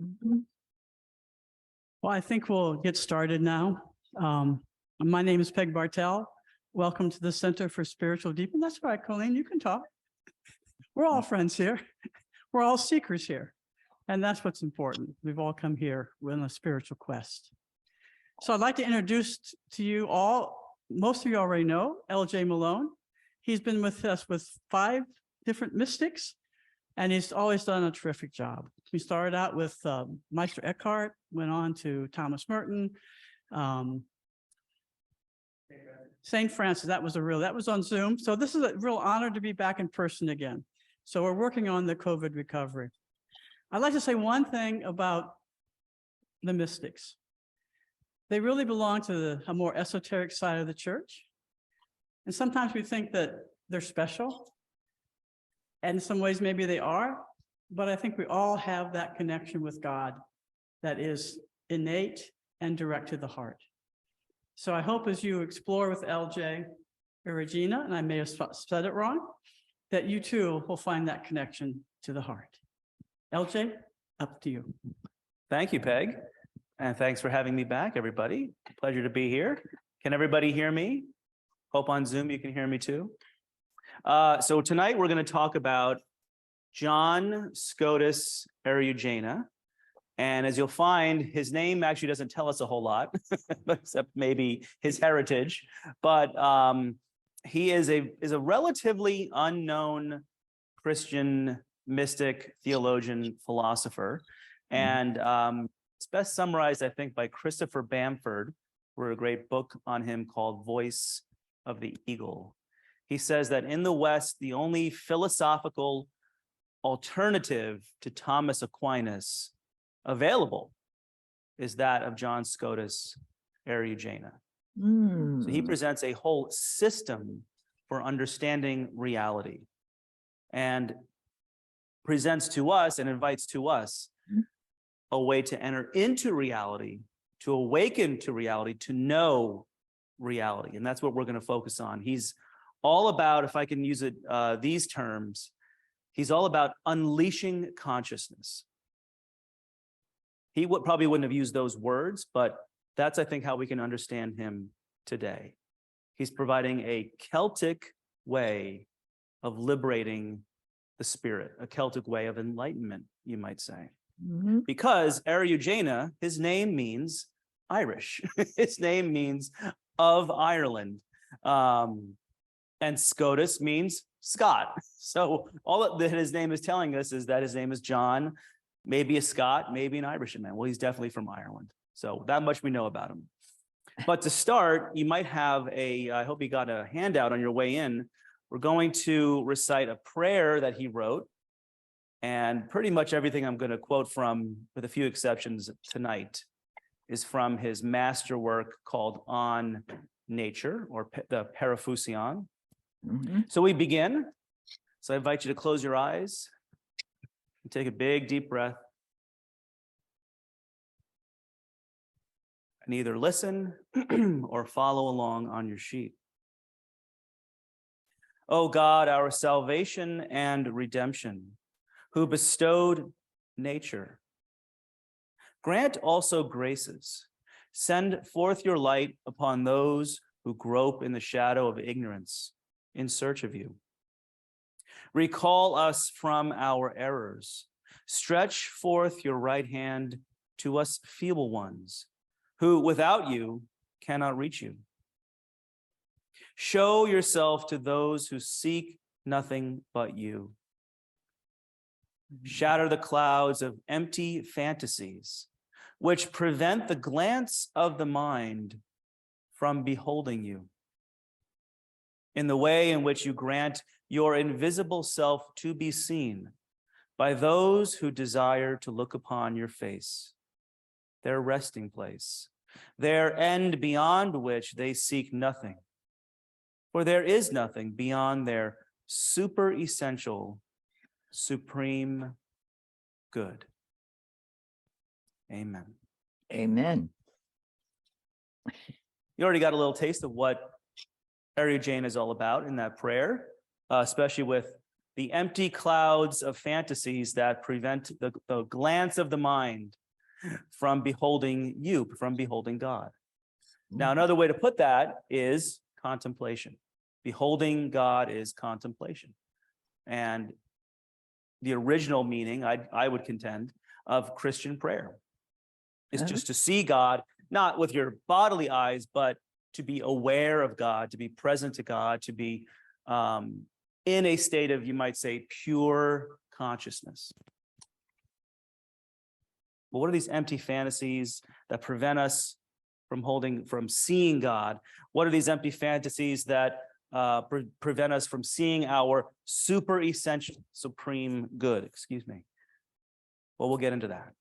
Mhm. Well, I think we'll get started now. My name is Peg Bartell. Welcome to the Center for Spiritual Deepening. That's right, Colleen, you can talk. We're all friends here. We're all seekers here. And that's what's important. We've all come here on a spiritual quest. So I'd like to introduce to you all, most of you already know, L.J. Milone. He's been with us with 5 different mystics, and he's always done a terrific job. We started out with Meister Eckhart, went on to Thomas Merton, St. Francis. That was on Zoom. So this is a real honor to be back in person again. So we're working on the COVID recovery. I'd like to say one thing about the mystics. They really belong to a more esoteric side of the church. And sometimes we think that they're special. And in some ways, maybe they are. But I think we all have that connection with God that is innate and direct to the heart. So I hope as you explore with L.J. Eriugena, and I may have said it wrong, that you too will find that connection to the heart. L.J., up to you. Thank you, Peg. And thanks for having me back, everybody. Pleasure to be here. Can everybody hear me? Hope on Zoom you can hear me too. So tonight we're going to talk about John Scotus Eriugena. And as you'll find, his name actually doesn't tell us a whole lot, except maybe his heritage. But he is a relatively unknown Christian mystic, theologian, philosopher. And it's best summarized, I think, by Christopher Bamford, wrote a great book on him called Voice of the Eagle. He says that in the West, the only philosophical alternative to Thomas Aquinas available is that of John Scotus Eriugena. So he presents a whole system for understanding reality and presents to us and invites to us a way to enter into reality, to awaken to reality, to know reality. And that's what we're going to focus on. He's all about, if I can use it, these terms, he's all about unleashing consciousness. He probably wouldn't have used those words, but that's, I think, how we can understand him today. He's providing a Celtic way of liberating the spirit, a Celtic way of enlightenment, you might say. Because Eriugena, his name means Irish. His name means of Ireland. And Scotus means Scot. So all that his name is telling us is that his name is John, maybe a Scot, maybe an Irishman. Well, he's definitely from Ireland. So that much we know about him. But to start, you might have I hope you got a handout on your way in. We're going to recite a prayer that he wrote. And pretty much everything I'm going to quote from, with a few exceptions tonight, is from his masterwork called On Nature, or the Paraphusion. So we begin. So I invite you to close your eyes and take a big, deep breath. And either listen or follow along on your sheet. O God, our salvation and redemption, who bestowed nature, grant also graces. Send forth your light upon those who grope in the shadow of ignorance in search of you. Recall us from our errors. Stretch forth your right hand to us feeble ones, who without you cannot reach you. Show yourself to those who seek nothing but you. Shatter the clouds of empty fantasies, which prevent the glance of the mind from beholding you. In the way in which you grant your invisible self to be seen by those who desire to look upon your face, their resting place, their end beyond which they seek nothing. For there is nothing beyond their super essential, supreme good. Amen. Amen. You already got a little taste of what Eriugena is all about in that prayer, especially with the empty clouds of fantasies that prevent the glance of the mind from beholding you, from beholding God. Now, another way to put that is contemplation. Beholding God is contemplation. And the original meaning, I would contend, of Christian prayer is just to see God, not with your bodily eyes, but to be aware of God, to be present to God, to be in a state of, you might say, pure consciousness. But what are these empty fantasies that prevent us from seeing God? What are these empty fantasies that prevent us from seeing our super essential, supreme good? Excuse me. Well, we'll get into that.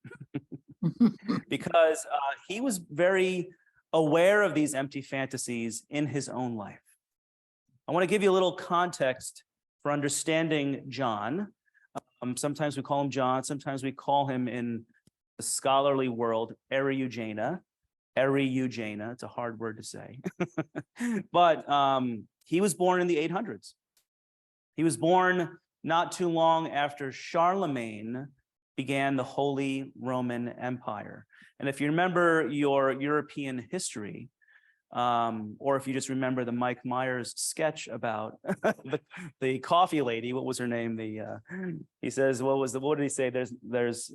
Because he was very aware of these empty fantasies in his own life. I want to give you a little context for understanding John. Sometimes we call him John, sometimes we call him in the scholarly world Eriugena. Eriugena, it's a hard word to say. But he was born in the 800s. He was born not too long after Charlemagne began the Holy Roman Empire. And if you remember your European history, or if you just remember the Mike Myers sketch about the coffee lady, what was her name? He says, what did he say? There's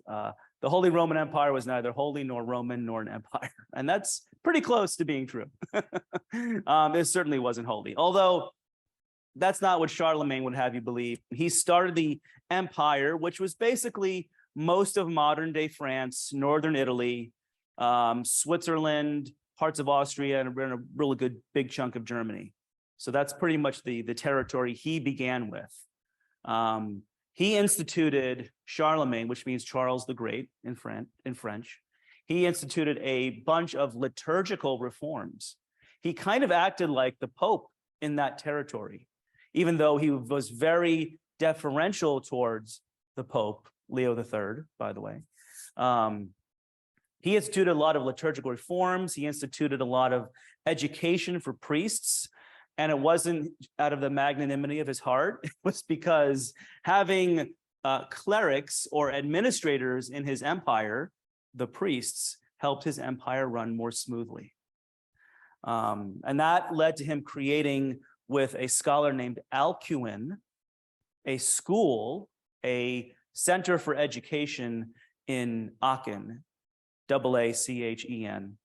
the Holy Roman Empire was neither holy nor Roman nor an empire. And that's pretty close to being true. It certainly wasn't holy, although that's not what Charlemagne would have you believe. He started the empire, which was basically most of modern day France, northern Italy, Switzerland, parts of Austria, and a really good big chunk of Germany. So that's pretty much the territory he began with. He instituted Charlemagne, which means Charles the Great in French. He instituted a bunch of liturgical reforms. He kind of acted like the Pope in that territory, even though he was very deferential towards the Pope, Leo III, by the way. He instituted a lot of liturgical reforms. He instituted a lot of education for priests. And it wasn't out of the magnanimity of his heart. It was because having clerics or administrators in his empire, the priests, helped his empire run more smoothly. And that led to him creating, with a scholar named Alcuin, a school, a center for education in Aachen, Aachen.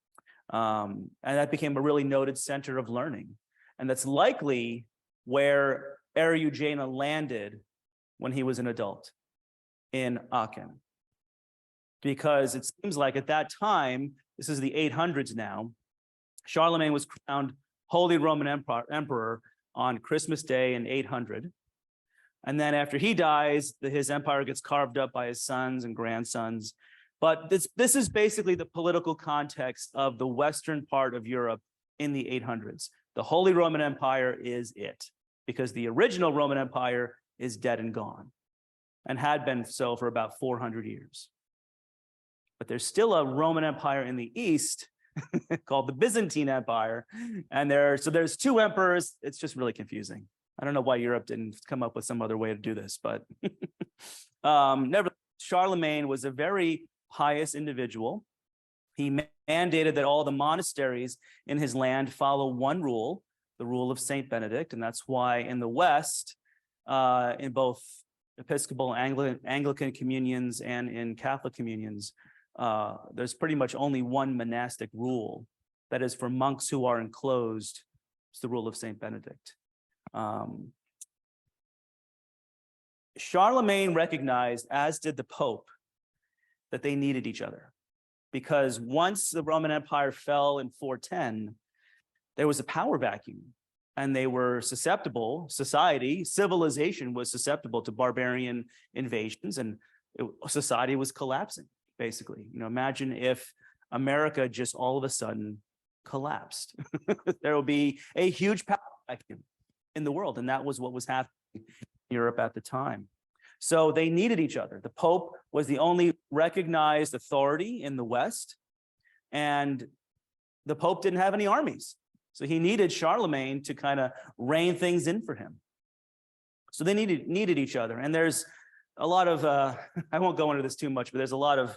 And that became a really noted center of learning. And that's likely where Eriugena landed when he was an adult, in Aachen. Because it seems like at that time, this is the 800s now, Charlemagne was crowned Holy Roman Emperor on Christmas Day in 800. And then after he dies, his empire gets carved up by his sons and grandsons. But this is basically the political context of the western part of Europe in the 800s. The Holy Roman Empire is it, because the original Roman Empire is dead and gone, and had been so for about 400 years. But there's still a Roman Empire in the east called the Byzantine Empire. And there's two emperors. It's just really confusing. I don't know why Europe didn't come up with some other way to do this, but nevertheless, Charlemagne was a very pious individual. He mandated that all the monasteries in his land follow one rule, the rule of Saint Benedict. And that's why in the West, in both Episcopal Anglican communions and in Catholic communions, there's pretty much only one monastic rule. That is, for monks who are enclosed, it's the rule of Saint Benedict. Charlemagne recognized, as did the Pope, that they needed each other. Because once the Roman Empire fell in 410, there was a power vacuum, and they were susceptible, civilization was susceptible to barbarian invasions, and society was collapsing, basically. Imagine if America just all of a sudden collapsed. There will be a huge power vacuum in the world, and that was what was happening in Europe at the time. So they needed each other. The Pope was the only recognized authority in the West, and the Pope didn't have any armies. So he needed Charlemagne to kind of rein things in for him. So they needed each other. And there's a lot of, I won't go into this too much, but there's a lot of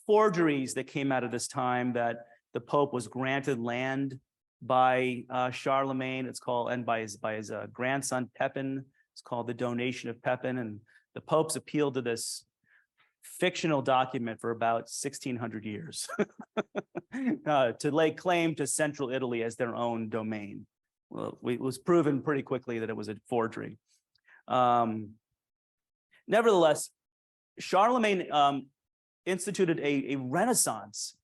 forgeries that came out of this time that the Pope was granted land by Charlemagne. It's called, and by his grandson Pepin. It's called the Donation of Pepin. And the popes appealed to this fictional document for about 1600 years to lay claim to central Italy as their own domain. Well, it was proven pretty quickly that it was a forgery. Nevertheless, Charlemagne instituted a renaissance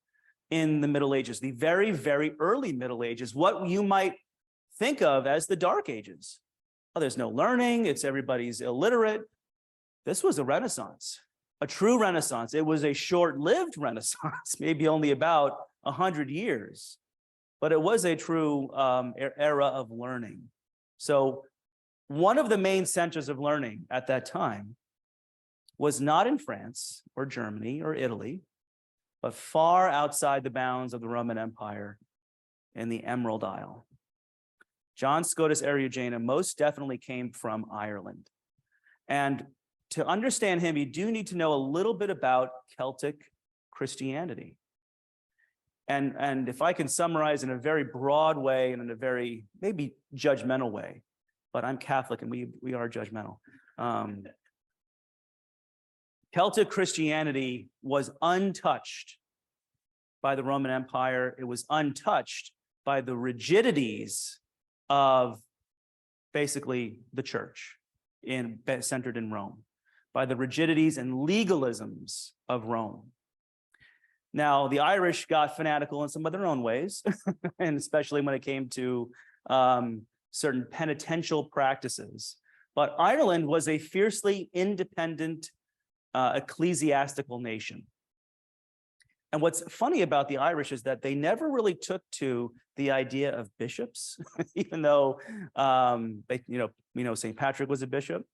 in the Middle Ages, the very, very early Middle Ages, what you might think of as the Dark Ages. Oh, there's no learning, everybody's illiterate. This was a renaissance, a true renaissance. It was a short-lived renaissance, maybe only about 100 years, but it was a true era of learning. So one of the main centers of learning at that time was not in France or Germany or Italy, but far outside the bounds of the Roman Empire in the Emerald Isle. John Scotus Eriugena most definitely came from Ireland. And to understand him, you do need to know a little bit about Celtic Christianity. And if I can summarize in a very broad way and in a very maybe judgmental way, but I'm Catholic and we are judgmental. Celtic Christianity was untouched by the Roman Empire. It was untouched by the rigidities of basically the church centered in Rome, by the rigidities and legalisms of Rome. Now, the Irish got fanatical in some of their own ways, and especially when it came to certain penitential practices. But Ireland was a fiercely independent ecclesiastical nation. And what's funny about the Irish is that they never really took to the idea of bishops, even though St. Patrick was a bishop.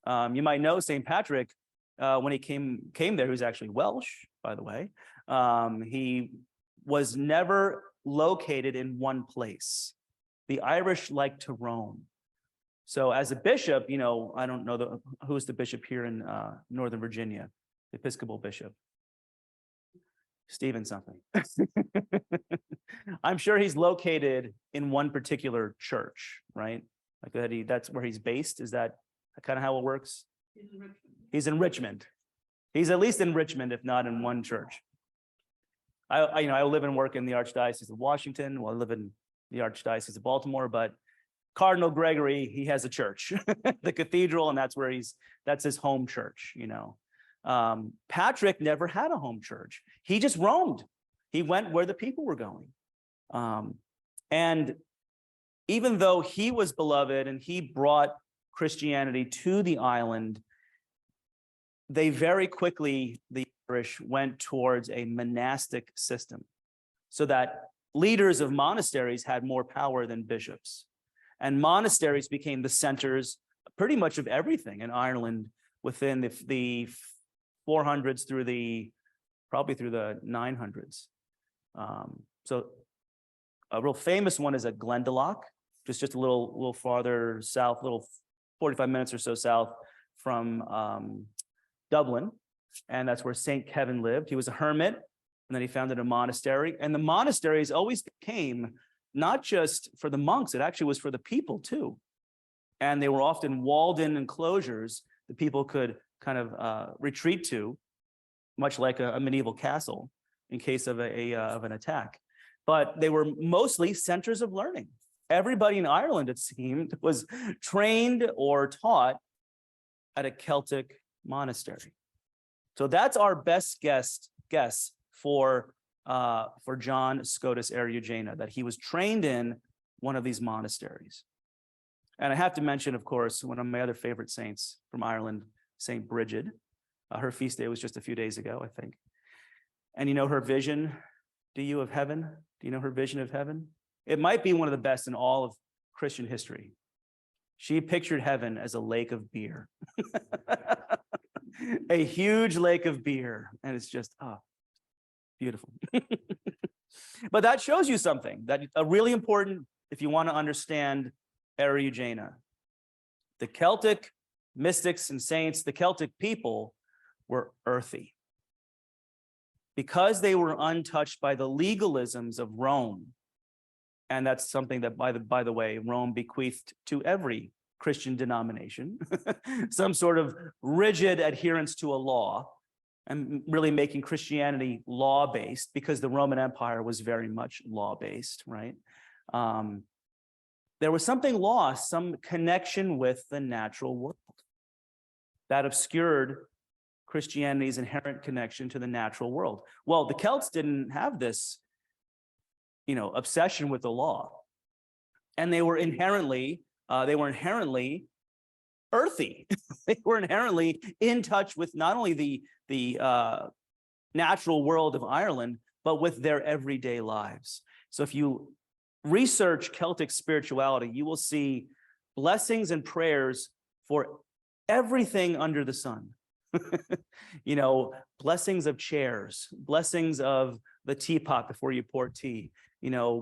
You might know St. Patrick when he came there. He was actually Welsh, by the way. He was never located in one place. The Irish liked to roam. So as a bishop, I don't know who's the bishop here in Northern Virginia, the Episcopal bishop. Stephen something. I'm sure he's located in one particular church, right? Like that's where he's based. Is that kind of how it works? He's in Richmond. He's at least in Richmond, if not in one church. I live and work in the Archdiocese of Washington. Well, I live in the Archdiocese of Baltimore, but Cardinal Gregory, he has a church, the cathedral, and that's his home church, Patrick never had a home church. He just roamed. He went where the people were going. And even though he was beloved and he brought Christianity to the island, they very quickly, the Irish, went towards a monastic system so that leaders of monasteries had more power than bishops. And monasteries became the centers pretty much of everything in Ireland within the 400s probably through the 900s. So a real famous one is at Glendalough, just a little farther south, little 45 minutes or so south from Dublin. And that's where St. Kevin lived. He was a hermit, and then he founded a monastery. And the monasteries always became not just for the monks, it actually was for the people too. And they were often walled-in enclosures that people could kind of retreat to, much like a medieval castle in case of an attack. But they were mostly centers of learning. Everybody in Ireland, it seemed, was trained or taught at a Celtic monastery. So that's our best guess for John Scotus Eriugena, that he was trained in one of these monasteries. And I have to mention, of course, one of my other favorite saints from Ireland, Saint Bridget. Her feast day was just a few days ago, I think. And you know her vision, do you, of heaven? Do you know her vision of heaven? It might be one of the best in all of Christian history. She pictured heaven as a lake of beer. A huge lake of beer. And it's just, beautiful. But that shows you something, that really important if you want to understand Eriugena, The Celtic mystics and saints, the Celtic people, were earthy. Because they were untouched by the legalisms of Rome, and that's something that, by the way, Rome bequeathed to every Christian denomination, some sort of rigid adherence to a law, and really making Christianity law-based, because the Roman Empire was very much law-based, right? There was something lost, some connection with the natural world that obscured Christianity's inherent connection to the natural world. Well, the Celts didn't have this, obsession with the law, and they were inherently earthy. They were inherently in touch with not only the natural world of Ireland, but with their everyday lives. So if you research Celtic spirituality, you will see blessings and prayers for everything under the sun. Blessings of chairs, blessings of the teapot before you pour tea,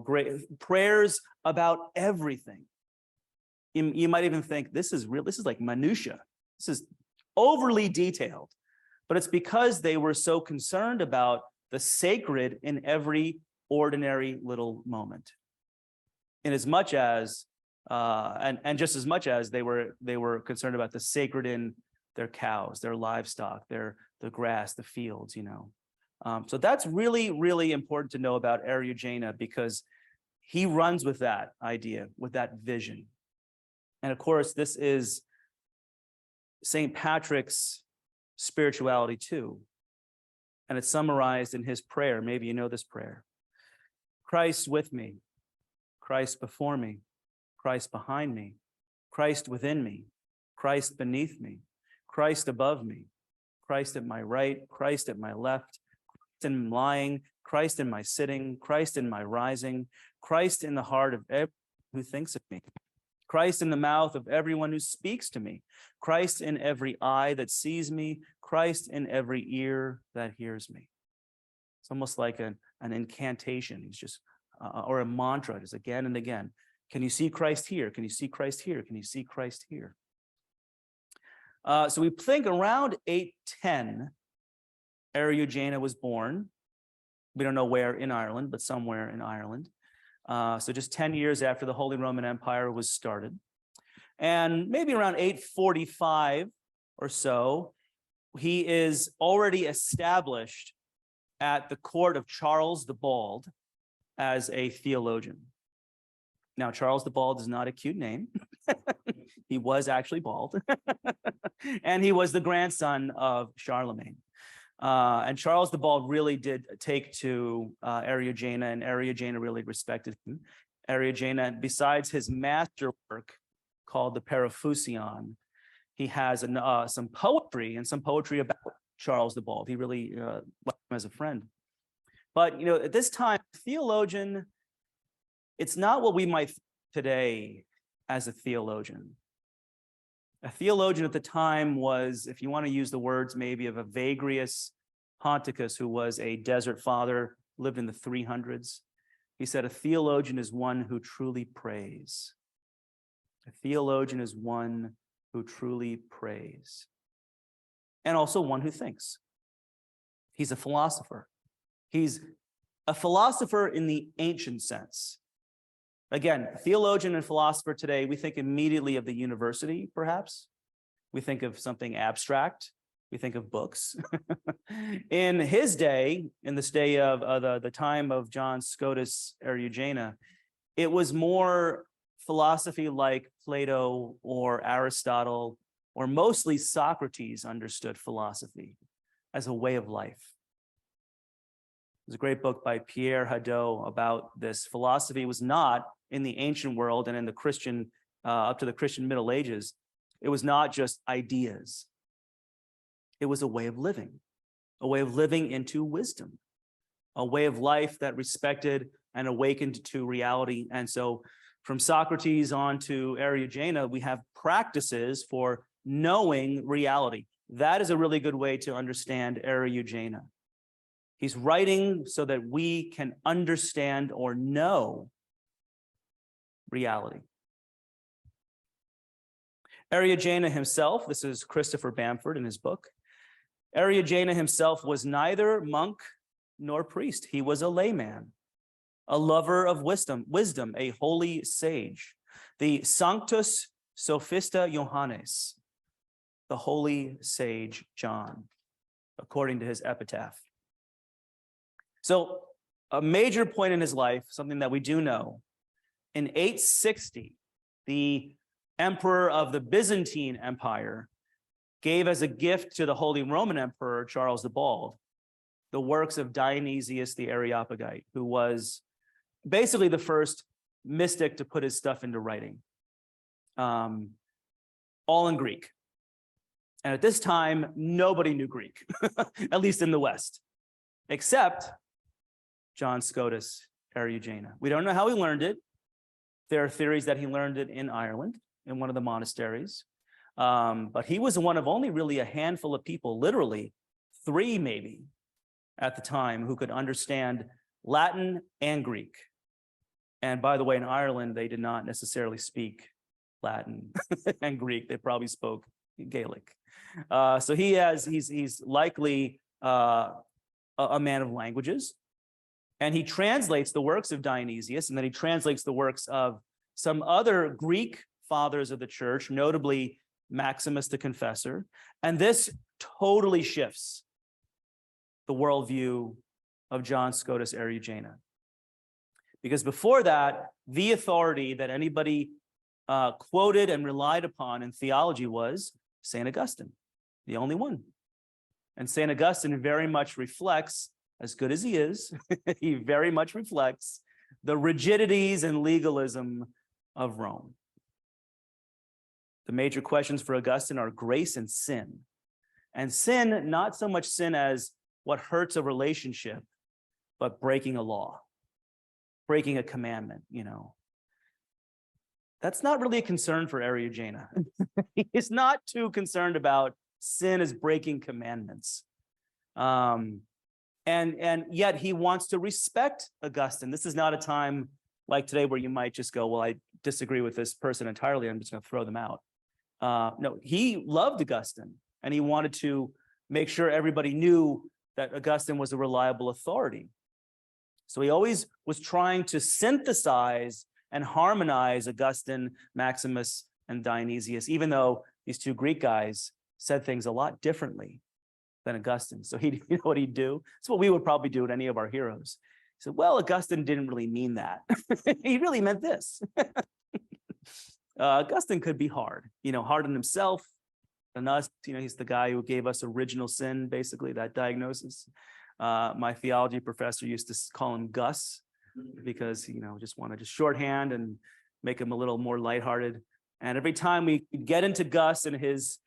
great prayers about everything. You might even think this is like minutia. This is overly detailed, but it's because they were so concerned about the sacred in every ordinary little moment. In as much as, and just as much as they were concerned about the sacred in their cows, their livestock, the grass, the fields, So that's really, really important to know about Eriugena, because he runs with that idea, with that vision. And of course, this is St. Patrick's spirituality too. And it's summarized in his prayer. Maybe you know this prayer. Christ with me, Christ before me, Christ behind me, Christ within me, Christ beneath me, Christ above me, Christ at my right, Christ at my left, Christ in lying, Christ in my sitting, Christ in my rising, Christ in the heart of everyone who thinks of me, Christ in the mouth of everyone who speaks to me, Christ in every eye that sees me, Christ in every ear that hears me. It's almost like an incantation. It's just, or a mantra, just again and again. Can you see Christ here? Can you see Christ here? Can you see Christ here? So we think around 810, Eriugena was born. We don't know where in Ireland, but somewhere in Ireland. So just 10 years after the Holy Roman Empire was started. And maybe around 845 or so, he is already established at the court of Charles the Bald as a theologian. Now, Charles the Bald is not a cute name. He was actually bald. And he was the grandson of Charlemagne. And Charles the Bald really did take to Eriugena, and Eriugena really respected him. Eriugena, besides his masterwork called the Paraphusion, he has some poetry about Charles the Bald. He really liked him as a friend. But at this time, theologian, it's not what we might think today as a theologian. A theologian at the time was, if you want to use the words maybe of Evagrius Ponticus, who was a desert father, lived in the 300s. He said, a theologian is one who truly prays. A theologian is one who truly prays. And also one who thinks. He's a philosopher. He's a philosopher in the ancient sense. Again, theologian and philosopher today, we think immediately of the university, perhaps. We think of something abstract. We think of books. In his day, in this day of the time of John Scotus Eriugena, it was more philosophy like Plato or Aristotle, or mostly Socrates understood philosophy as a way of life. There's a great book by Pierre Hadot about this. Philosophy was not, in the ancient world and in the Christian, up to the Christian Middle Ages, it was not just ideas. It was a way of living into wisdom, a way of life that respected and awakened to reality. And so from Socrates on to Eriugena, we have practices for knowing reality. That is a really good way to understand Eriugena. He's writing so that we can understand or know reality. Eriugena himself, this is Christopher Bamford in his book, Eriugena himself was neither monk nor priest. He was a layman, a lover of wisdom, a holy sage, the Sanctus Sophista Johannes, the holy sage John, according to his epitaph. So a major point in his life, something that we do know, in 860, the emperor of the Byzantine Empire gave as a gift to the Holy Roman Emperor, Charles the Bald, the works of Dionysius the Areopagite, who was basically the first mystic to put his stuff into writing, all in Greek. And at this time, nobody knew Greek, at least in the West, except John Scotus Eriugena. We don't know how he learned it. There are theories that he learned it in Ireland, in one of the monasteries. But he was one of only really a handful of people, literally 3 maybe, at the time, who could understand Latin and Greek. And by the way, in Ireland, they did not necessarily speak Latin and Greek. They probably spoke Gaelic. So he's likely a man of languages. And he translates the works of Dionysius, and then he translates the works of some other Greek fathers of the church, notably Maximus the Confessor. And this totally shifts the worldview of John Scotus Eriugena. Because before that, the authority that anybody quoted and relied upon in theology was St. Augustine, the only one. And St. Augustine very much reflects, as good as he is, he very much reflects the rigidities and legalism of Rome. The major questions for Augustine are grace and sin. And sin, not so much sin as what hurts a relationship, but breaking a law, breaking a commandment, you know. That's not really a concern for Eriugena. He's not too concerned about sin as breaking commandments. And yet he wants to respect Augustine. This is not a time like today where you might just go, well, I disagree with this person entirely, I'm just going to throw them out. No, he loved Augustine, and he wanted to make sure everybody knew that Augustine was a reliable authority. So he always was trying to synthesize and harmonize Augustine, Maximus, and Dionysius, even though these 2 Greek guys said things a lot differently than Augustine. So you know what he'd do? It's what we would probably do with any of our heroes. He said, well, Augustine didn't really mean that. He really meant this. Augustine could be hard, you know, hard on himself and us. You know, he's the guy who gave us original sin, basically, that diagnosis. My theology professor used to call him Gus because, you know, just wanted to shorthand and make him a little more lighthearted. And every time we get into Gus and his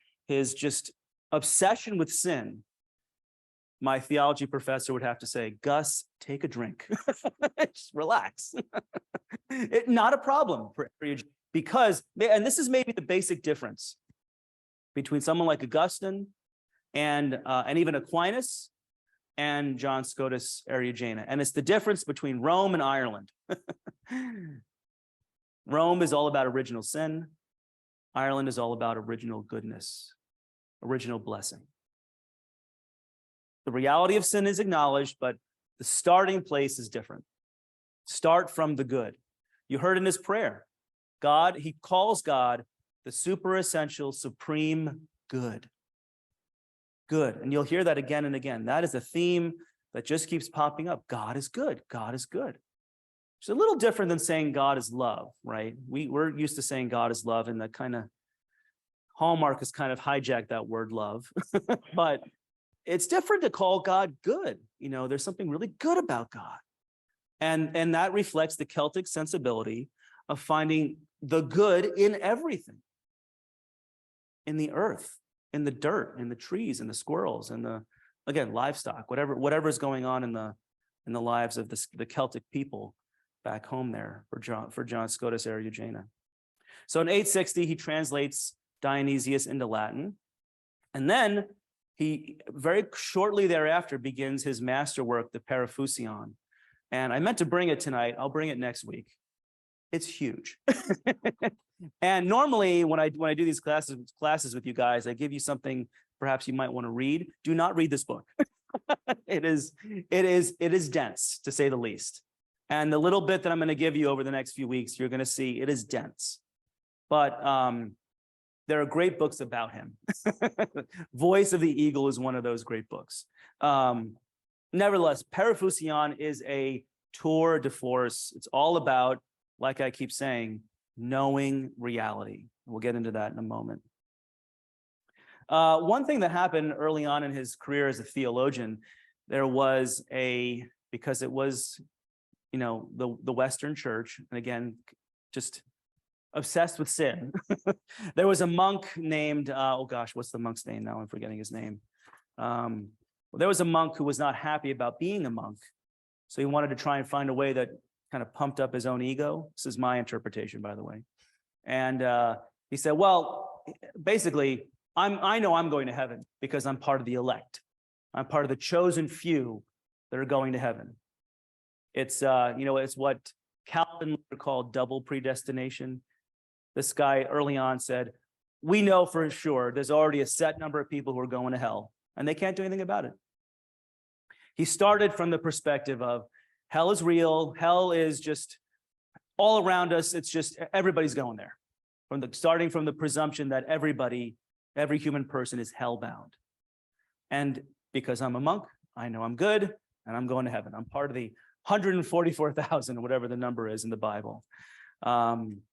just obsession with sin, my theology professor would have to say, Gus, take a drink. Just relax. Not a problem for because, and this is maybe the basic difference between someone like Augustine and even Aquinas and John Scotus Eriugena. And it's the difference between Rome and Ireland. Rome is all about original sin. Ireland is all about original goodness, original blessing. The reality of sin is acknowledged, but the starting place is different. Start from the good. You heard in his prayer, God, he calls God the superessential, supreme good. Good. And you'll hear that again and again. That is a theme that just keeps popping up. God is good. God is good. It's a little different than saying God is love, right? We're used to saying God is love, and that kind of Hallmark has kind of hijacked that word love. But it's different to call God good. You know, there's something really good about God. And that reflects the Celtic sensibility of finding the good in everything. In the earth, in the dirt, in the trees, in the squirrels, and the, again, livestock, whatever is going on in the lives of the Celtic people back home there for John Scotus Eriugena. So in 860, he translates Dionysius into Latin. And then he very shortly thereafter begins his masterwork, the Paraphusion. And I meant to bring it tonight. I'll bring it next week. It's huge. And normally when I do these classes with you guys, I give you something perhaps you might want to read. Do not read this book. It is dense, to say the least. And the little bit that I'm going to give you over the next few weeks, you're going to see it is dense. But there are great books about him. Voice of the Eagle is one of those great books. Nevertheless, Parafusion is a tour de force. It's all about, like I keep saying, knowing reality. We'll get into that in a moment. One thing that happened early on in his career as a theologian, there was because it was, the Western church, and again, just obsessed with sin. There was a monk named, what's the monk's name now? I'm forgetting his name. There was a monk who was not happy about being a monk. So he wanted to try and find a way that kind of pumped up his own ego. This is my interpretation, by the way. And he said, well, basically, I know I'm going to heaven because I'm part of the elect. I'm part of the chosen few that are going to heaven. It's, it's what Calvin called double predestination. This guy early on said, we know for sure there's already a set number of people who are going to hell, and they can't do anything about it. He started from the perspective of hell is real. Hell is just all around us. It's just everybody's going there. Starting from the presumption that every human person is hellbound. And because I'm a monk, I know I'm good and I'm going to heaven. I'm part of the 144,000, whatever the number is in the Bible. And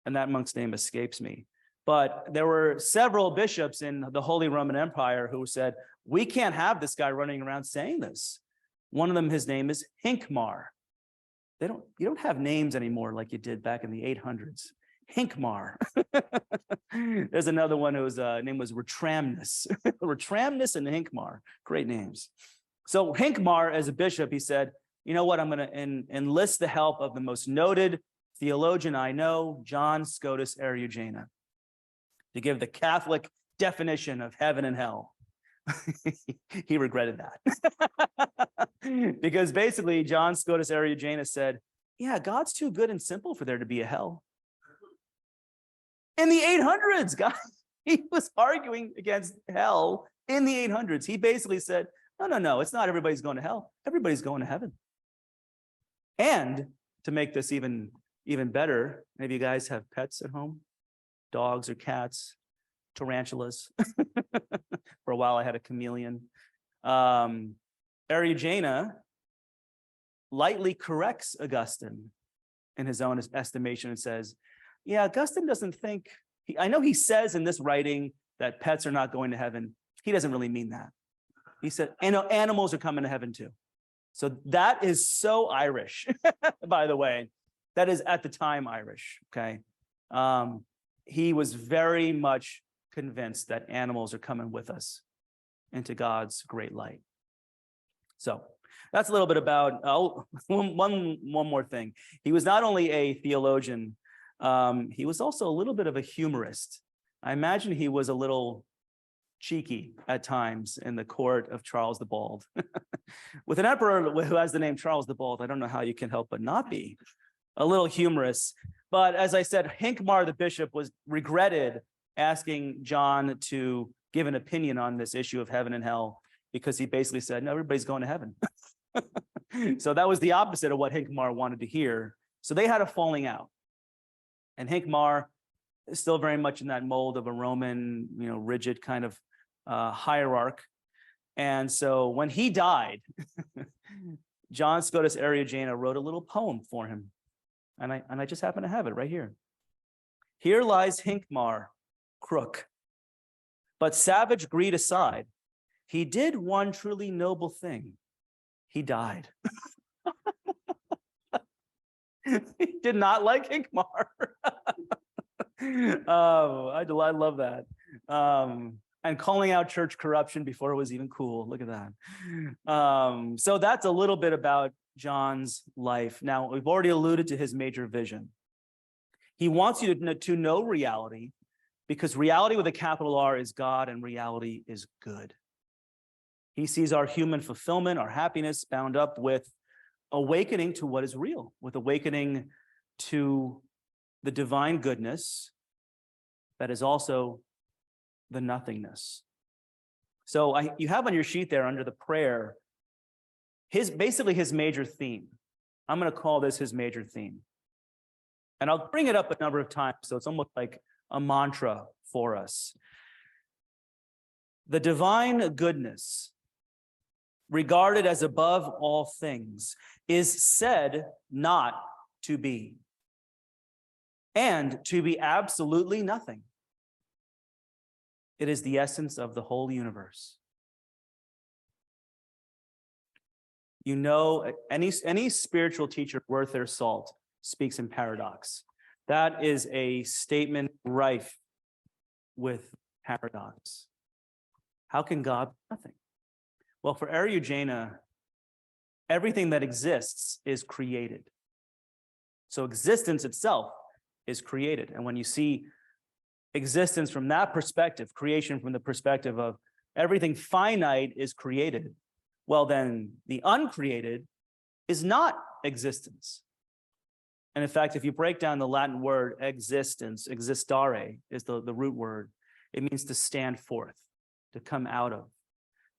that monk's name escapes me. But there were several bishops in the Holy Roman Empire who said, we can't have this guy running around saying this. One of them, his name is Hincmar. You don't have names anymore like you did back in the 800s. Hincmar. There's another one whose name was Retramnus. Retramnus and Hincmar, great names. So Hincmar, as a bishop, he said, you know what, I'm going to enlist the help of the most noted theologian I know, John Scotus Eriugena, to give the Catholic definition of heaven and hell. He regretted that. Because basically, John Scotus Eriugena said, yeah, God's too good and simple for there to be a hell. In the 800s, guys, he was arguing against hell in the 800s. He basically said, no, it's not everybody's going to hell. Everybody's going to heaven. And to make this even better, maybe you guys have pets at home, dogs or cats, tarantulas. For a while, I had a chameleon. Eriugena lightly corrects Augustine in his own estimation and says, yeah, Augustine doesn't think, I know he says in this writing that pets are not going to heaven. He doesn't really mean that. He said, animals are coming to heaven too. So that is so Irish, by the way. That is at the time Irish, okay? He was very much convinced that animals are coming with us into God's great light. So that's a little bit about, one more thing. He was not only a theologian, he was also a little bit of a humorist. I imagine he was a little cheeky at times in the court of Charles the Bald. With an emperor who has the name Charles the Bald, I don't know how you can help but not be a little humorous. But as I said, Hincmar the bishop regretted asking John to give an opinion on this issue of heaven and hell, because he basically said, no, everybody's going to heaven. So that was the opposite of what Hincmar wanted to hear. So they had a falling out. And Hincmar is still very much in that mold of a Roman, rigid kind of hierarch. And so when he died, John Scotus Eriugena wrote a little poem for him. And I just happen to have it right here. Here lies Hincmar, crook. But savage greed aside, he did one truly noble thing. He died. He did not like Hincmar. I love that. And calling out church corruption before it was even cool. Look at that. So that's a little bit about John's life. Now, we've already alluded to his major vision. He wants you to know reality, because reality with a capital R is God and reality is good. He sees our human fulfillment, our happiness bound up with awakening to what is real, with awakening to the divine goodness that is also the nothingness. So you have on your sheet there under the prayer, basically his major theme. I'm going to call this his major theme. And I'll bring it up a number of times, so it's almost like a mantra for us. The divine goodness, regarded as above all things, is said not to be, and to be absolutely nothing. It is the essence of the whole universe. You know, any spiritual teacher worth their salt speaks in paradox. That is a statement rife with paradox. How can God be nothing? Well, for Eriugena, everything that exists is created. So existence itself is created. And when you see existence from that perspective, creation from the perspective of everything finite is created, well, then the uncreated is not existence. And in fact, if you break down the Latin word existence, existare is the root word, it means to stand forth, to come out of.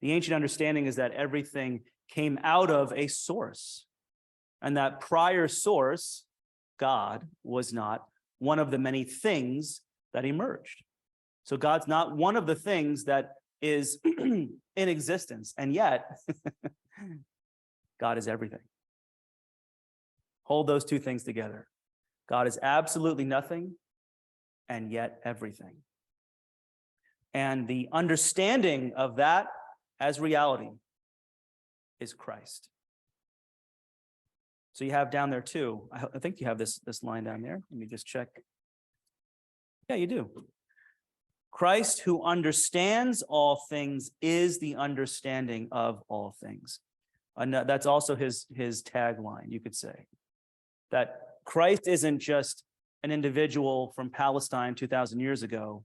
The ancient understanding is that everything came out of a source, and that prior source, God, was not one of the many things that emerged. So God's not one of the things that is in existence, and yet God is everything. Hold those two things together. God is absolutely nothing, and yet everything. And the understanding of that as reality is Christ. So you have down there too, I think you have this line down there. Let me just check. Yeah, you do. Christ, who understands all things, is the understanding of all things. And that's also his tagline, you could say. That Christ isn't just an individual from Palestine 2,000 years ago,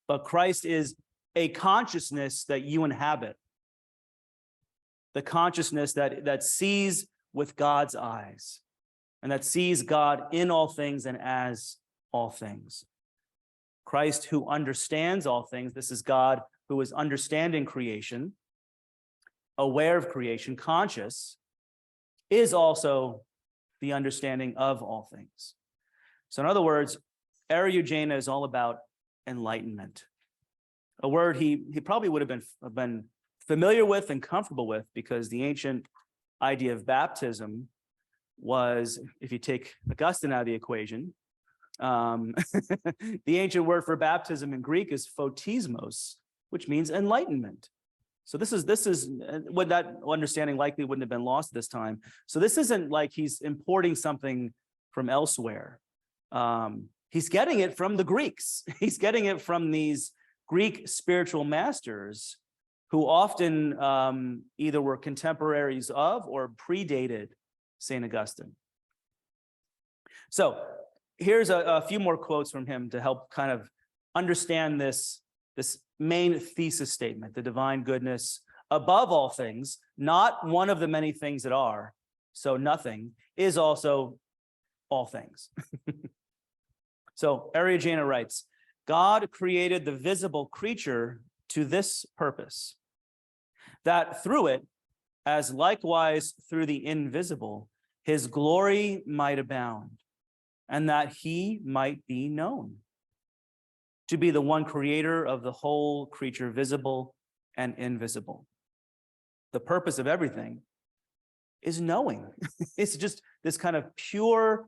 but Christ is a consciousness that you inhabit. The consciousness that sees with God's eyes, and that sees God in all things and as all things. Christ, who understands all things, this is God who is understanding creation, aware of creation, conscious, is also the understanding of all things. So in other words, Eriugena is all about enlightenment, a word he probably would have been familiar with and comfortable with, because the ancient idea of baptism was, if you take Augustine out of the equation, the ancient word for baptism in Greek is photismos, which means enlightenment. So this is what that understanding likely wouldn't have been lost this time. So this isn't like he's importing something from elsewhere. He's getting it from the Greeks. He's getting it from these Greek spiritual masters who often either were contemporaries of or predated St. Augustine. So here's a few more quotes from him to help kind of understand this main thesis statement: the divine goodness above all things, not one of the many things that are, so nothing, is also all things. So Eriugena writes, God created the visible creature to this purpose, that through it, as likewise through the invisible, his glory might abound, and that he might be known to be the one creator of the whole creature, visible and invisible. The purpose of everything is knowing. It's just this kind of pure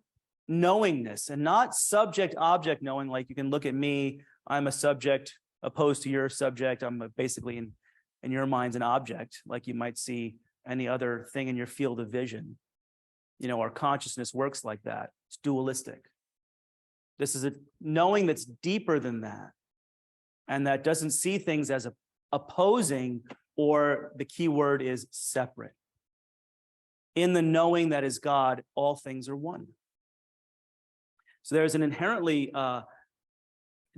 knowingness, and not subject-object knowing, like you can look at me, I'm a subject opposed to your subject, I'm basically in your mind's an object, like you might see any other thing in your field of vision. You know, our consciousness works like that. It's dualistic. This is a knowing that's deeper than that, and that doesn't see things as opposing, or the key word is separate. In the knowing that is God, all things are one. So there's an inherently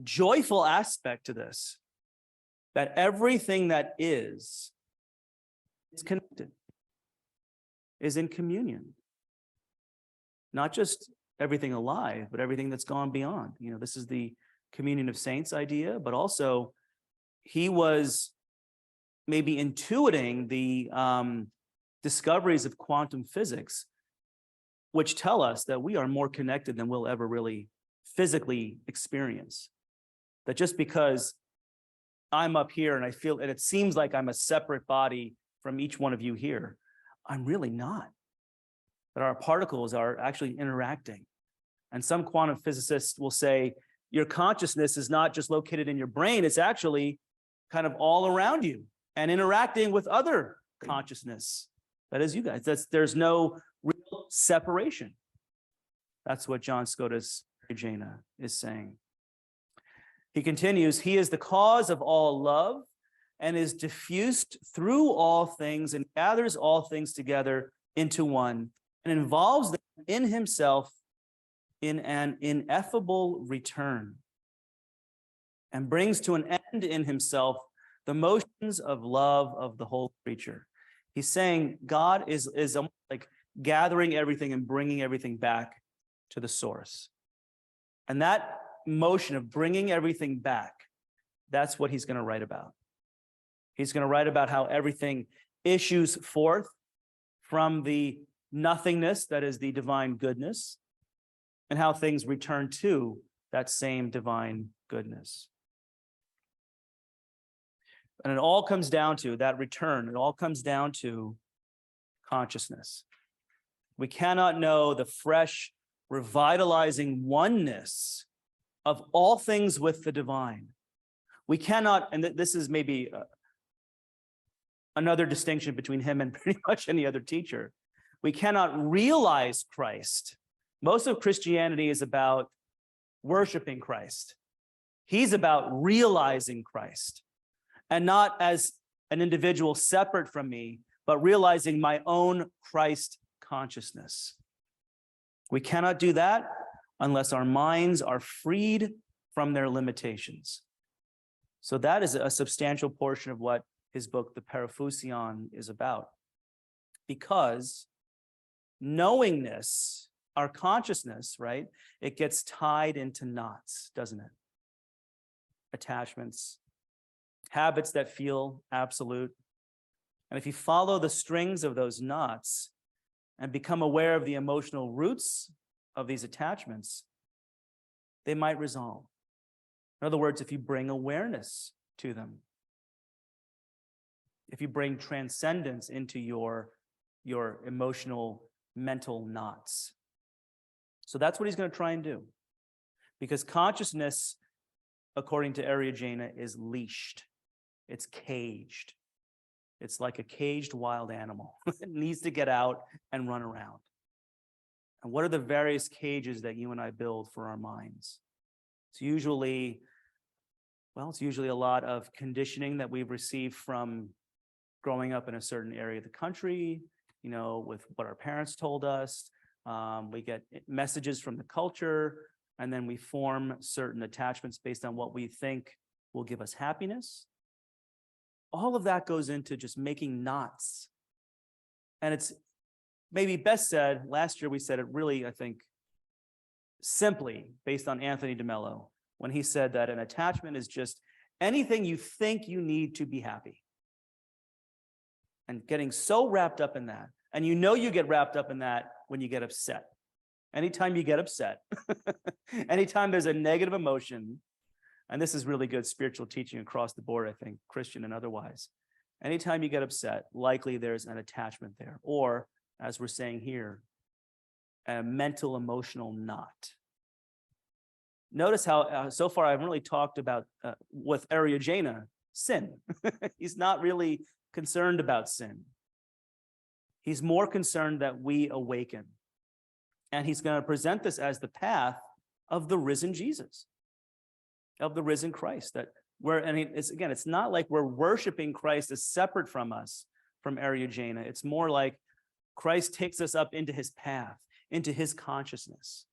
joyful aspect to this, that everything that is connected, is in communion. Not just everything alive, but everything that's gone beyond. This is the communion of saints idea, but also he was maybe intuiting the discoveries of quantum physics, which tell us that we are more connected than we'll ever really physically experience. That just because I'm up here and I feel, and it seems like I'm a separate body from each one of you here, I'm really not. That our particles are actually interacting. And some quantum physicists will say, your consciousness is not just located in your brain, it's actually kind of all around you and interacting with other consciousness. That is you guys. There's no real separation. That's what John Scotus Eriugena is saying. He continues, he is the cause of all love and is diffused through all things and gathers all things together into one and involves them in himself in an ineffable return and brings to an end in himself the motions of love of the whole creature. He's saying God is almost like gathering everything and bringing everything back to the source. And that motion of bringing everything back, that's what he's going to write about. He's going to write about how everything issues forth from the nothingness that is the divine goodness, and how things return to that same divine goodness. And it all comes down to that return. It all comes down to consciousness. We cannot know the fresh, revitalizing oneness of all things with the divine. We cannot, and this is maybe another distinction between him and pretty much any other teacher. We cannot realize Christ. Most of Christianity is about worshiping Christ. He's about realizing Christ, and not as an individual separate from me, but realizing my own Christ consciousness. We cannot do that unless our minds are freed from their limitations. So that is a substantial portion of what his book, The Parousia, is about. Because knowingness, our consciousness, right, it gets tied into knots, doesn't it? Attachments, habits that feel absolute. And if you follow the strings of those knots and become aware of the emotional roots of these attachments, they might resolve. In other words, if you bring awareness to them, if you bring transcendence into your emotional, mental knots. So that's what he's going to try and do. Because consciousness, according to Eriugena, is leashed. It's caged. It's like a caged wild animal. It needs to get out and run around. And what are the various cages that you and I build for our minds? It's usually a lot of conditioning that we've received from growing up in a certain area of the country, with what our parents told us. We get messages from the culture, and then we form certain attachments based on what we think will give us happiness. All of that goes into just making knots. And it's maybe best said, last year we said it really, I think, simply based on Anthony DeMello, when he said that an attachment is just anything you think you need to be happy. And getting so wrapped up in that. And you get wrapped up in that when you get upset. Anytime you get upset, anytime there's a negative emotion, and this is really good spiritual teaching across the board, I think, Christian and otherwise. Anytime you get upset, likely there's an attachment there. Or, as we're saying here, a mental emotional knot. Notice how so far I've really talked about, with Eriugena, sin. He's not really concerned about sin. He's more concerned that we awaken. And he's going to present this as the path of the risen Jesus, of the risen Christ. It's not like we're worshiping Christ as separate from us, from Eriugena. It's more like Christ takes us up into his path, into his consciousness.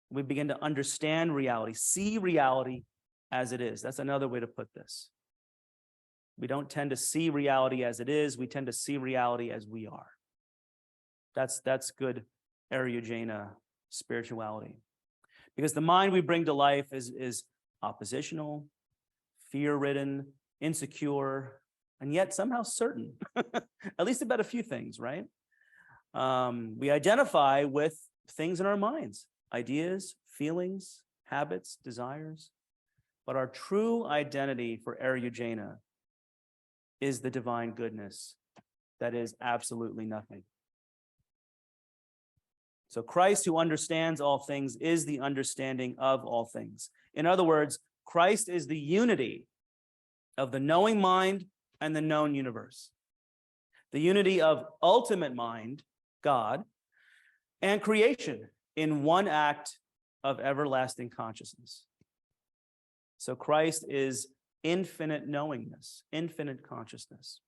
We begin to understand reality, see reality as it is. That's another way to put this. We don't tend to see reality as it is. We tend to see reality as we are. That's good Eriugena spirituality. Because the mind we bring to life is oppositional, fear-ridden, insecure, and yet somehow certain, at least about a few things, right? We identify with things in our minds, ideas, feelings, habits, desires. But our true identity for Eriugena is the divine goodness that is absolutely nothing. So Christ, who understands all things, is the understanding of all things. In other words, Christ is the unity of the knowing mind and the known universe. The unity of ultimate mind, God, and creation in one act of everlasting consciousness. So Christ is infinite knowingness, infinite consciousness.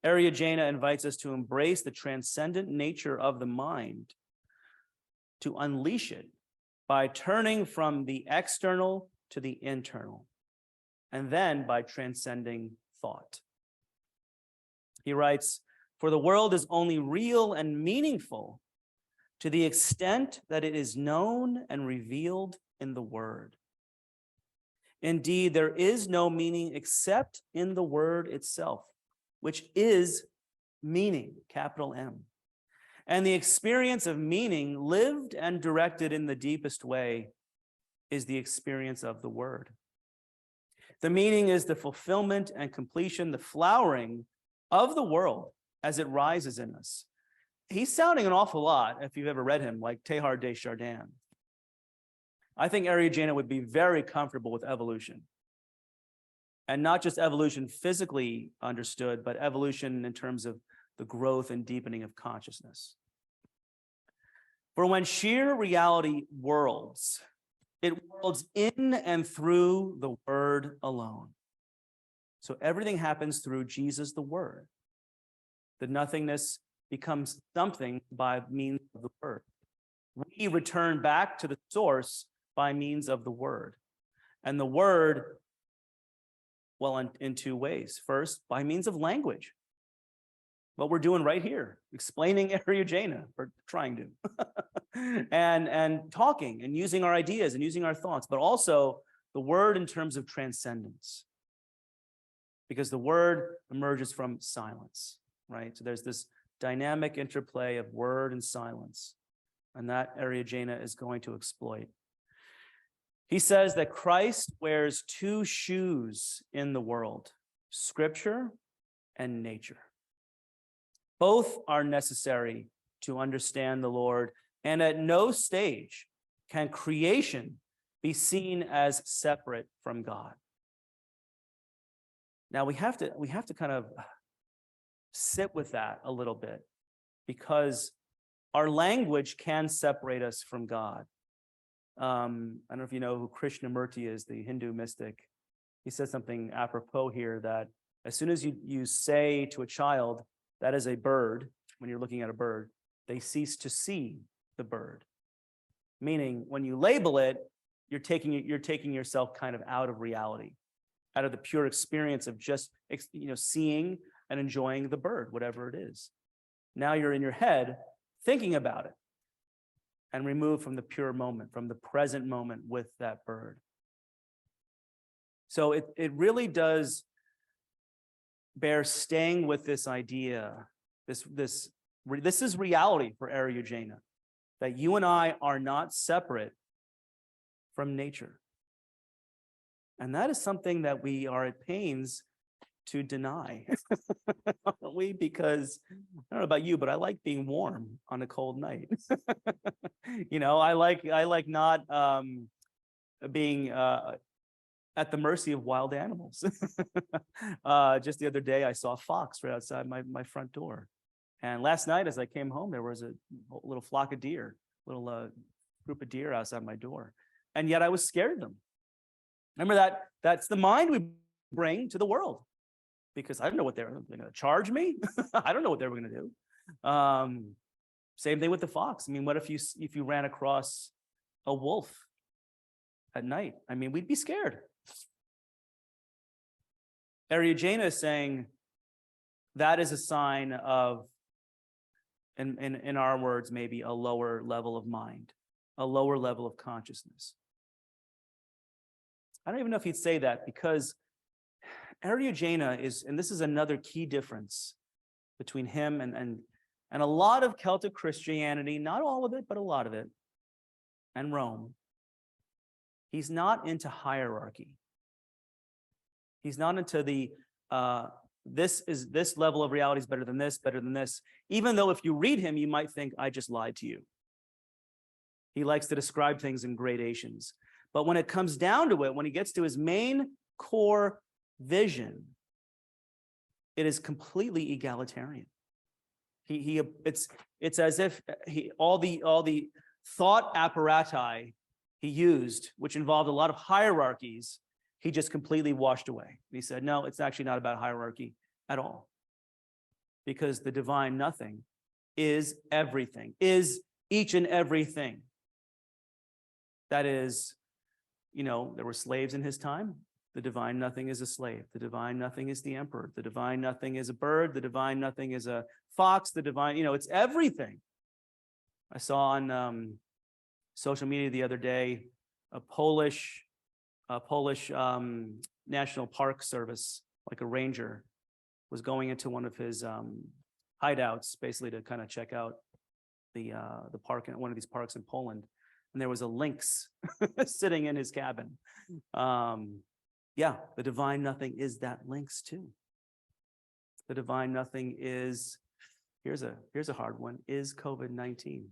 Eriugena invites us to embrace the transcendent nature of the mind, to unleash it by turning from the external to the internal, and then by transcending thought. He writes, "For the world is only real and meaningful to the extent that it is known and revealed in the Word. Indeed, there is no meaning except in the Word itself, which is meaning, capital M. And the experience of meaning, lived and directed in the deepest way, is the experience of the Word. The meaning is the fulfillment and completion, the flowering of the world as it rises in us." He's sounding an awful lot, if you've ever read him, like Teilhard de Chardin. I think Eriugena would be very comfortable with evolution. And not just evolution physically understood, but evolution in terms of the growth and deepening of consciousness. For when sheer reality worlds, it worlds in and through the Word alone. So everything happens through Jesus, the Word. The nothingness becomes something by means of the Word. We return back to the source by means of the Word. And the Word, well, in two ways. First, by means of language. What we're doing right here, explaining Eriugena, or trying to, and talking and using our ideas and using our thoughts, but also the Word in terms of transcendence. Because the Word emerges from silence, right? So there's this dynamic interplay of word and silence, and that Eriugena is going to exploit. He says that Christ wears two shoes in the world, Scripture and nature. Both are necessary to understand the Lord, and at no stage can creation be seen as separate from God. Now we have to kind of sit with that a little bit, because our language can separate us from God. I don't know if you know who Krishnamurti is, the Hindu mystic. He says something apropos here, that as soon as you say to a child, that is a bird, when you're looking at a bird, they cease to see the bird. Meaning, when you label it, you're taking yourself kind of out of reality, out of the pure experience of just seeing and enjoying the bird, whatever it is. Now you're in your head thinking about it, and removed from the pure moment, from the present moment with that bird. So it really does bear staying with this idea. This is reality for Eriugena, that you and I are not separate from nature. And that is something that we are at pains to deny. Because I don't know about you, but I like being warm on a cold night. I like not being at the mercy of wild animals. Just the other day, I saw a fox right outside my front door. And last night, as I came home, there was a little flock of deer, little group of deer outside my door. And yet I was scared of them. Remember that's the mind we bring to the world. Because I don't know what they're going to charge me. I don't know what they were going to do. Same thing with the fox. I mean, what if you ran across a wolf at night? I mean, we'd be scared. Eriugena is saying that is a sign of in our words, maybe a lower level of mind, a lower level of consciousness. I don't even know if he'd say that, because Eriugena is, and this is another key difference between him and a lot of Celtic Christianity, not all of it, but a lot of it, and Rome. He's not into hierarchy. He's not into the this level of reality is better than this, better than this. Even though if you read him, you might think, I just lied to you. He likes to describe things in gradations. But when it comes down to it, when he gets to his main core vision, it is completely egalitarian. It's as if all the thought apparati he used, which involved a lot of hierarchies, he just completely washed away. He said, no, it's actually not about hierarchy at all. Because the divine nothing is everything, is each and everything. That is, there were slaves in his time. The divine nothing is a slave. The divine nothing is the emperor. The divine nothing is a bird. The divine nothing is a fox. The divine, it's everything. I saw on social media the other day, a Polish National Park Service, like a ranger, was going into one of his hideouts, basically to kind of check out the park, one of these parks in Poland, and there was a lynx sitting in his cabin. Yeah, the divine nothing is that lynx too. The divine nothing is, here's a hard one, is COVID-19.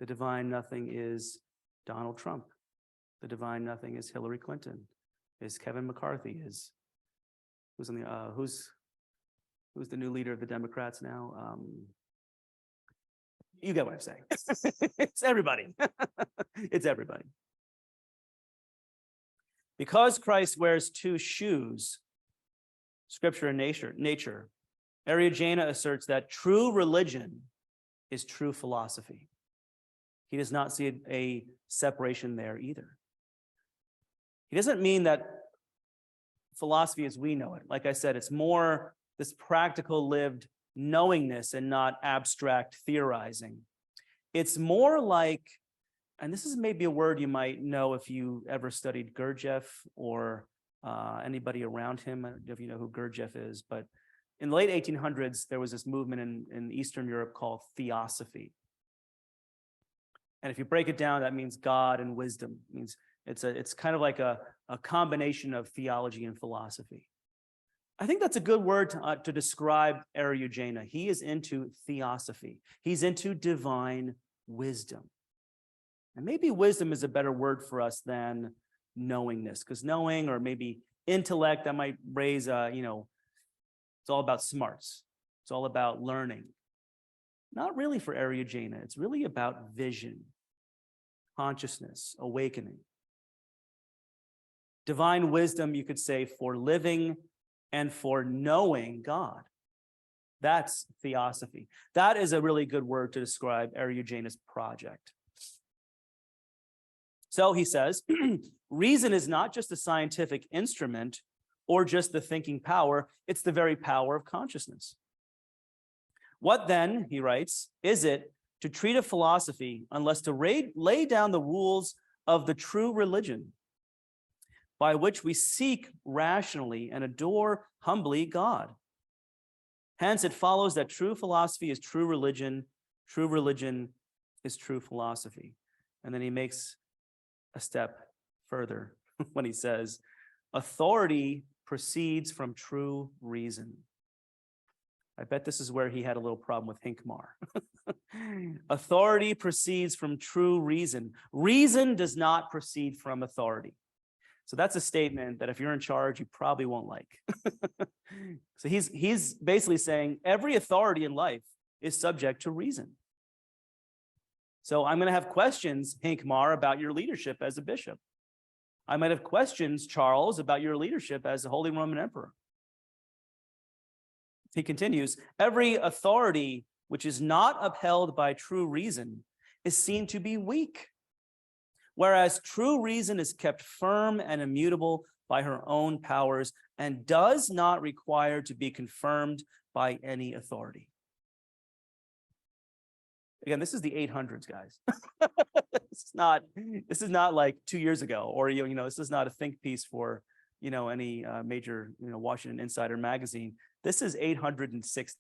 The divine nothing is Donald Trump. The divine nothing is Hillary Clinton, is Kevin McCarthy, is who's the new leader of the Democrats now? You get what I'm saying. It's everybody. It's everybody. Because Christ wears two shoes, scripture and nature, Eriugena asserts that true religion is true philosophy. He does not see a separation there either. He doesn't mean that philosophy as we know it. Like I said, it's more this practical lived knowingness and not abstract theorizing. It's more like, and this is maybe a word you might know if you ever studied Gurdjieff or anybody around him. I don't know if you know who Gurdjieff is, but in the late 1800s, there was this movement in Eastern Europe called theosophy. And if you break it down, that means God and wisdom. It means it's kind of like a combination of theology and philosophy. I think that's a good word to describe Eriugena. He is into theosophy. He's into divine wisdom. And maybe wisdom is a better word for us than knowingness, because knowing or maybe intellect, that might raise, it's all about smarts. It's all about learning. Not really for Eriugena. It's really about vision, consciousness, awakening. Divine wisdom, you could say, for living and for knowing God. That's theosophy. That is a really good word to describe Eriugena's project. So he says, reason is not just a scientific instrument or just the thinking power, it's the very power of consciousness. What then, he writes, is it to treat a philosophy unless to lay down the rules of the true religion, by which we seek rationally and adore humbly God? Hence, it follows that true philosophy is true religion is true philosophy. And then he makes a step further when he says, authority proceeds from true reason. I bet this is where he had a little problem with Hincmar. Authority proceeds from true reason. Reason does not proceed from authority. So that's a statement that if you're in charge, you probably won't like. So he's basically saying every authority in life is subject to reason. So I'm going to have questions, Hincmar, about your leadership as a bishop. I might have questions, Charles, about your leadership as the Holy Roman Emperor. He continues, every authority which is not upheld by true reason is seen to be weak, whereas true reason is kept firm and immutable by her own powers and does not require to be confirmed by any authority. Again, this is the 800s, guys. This is not like 2 years ago, or, this is not a think piece for, any major, Washington Insider magazine. This is 860.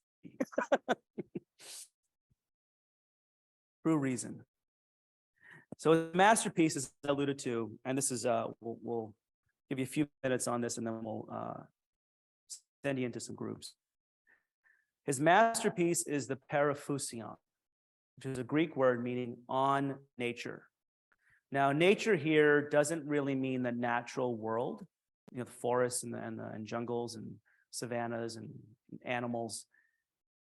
True reason. So the masterpiece is alluded to, and this is, we'll give you a few minutes on this, and then we'll send you into some groups. His masterpiece is the Parousios, which is a Greek word meaning on nature. Now, nature here doesn't really mean the natural world, the forests and jungles and savannas and animals.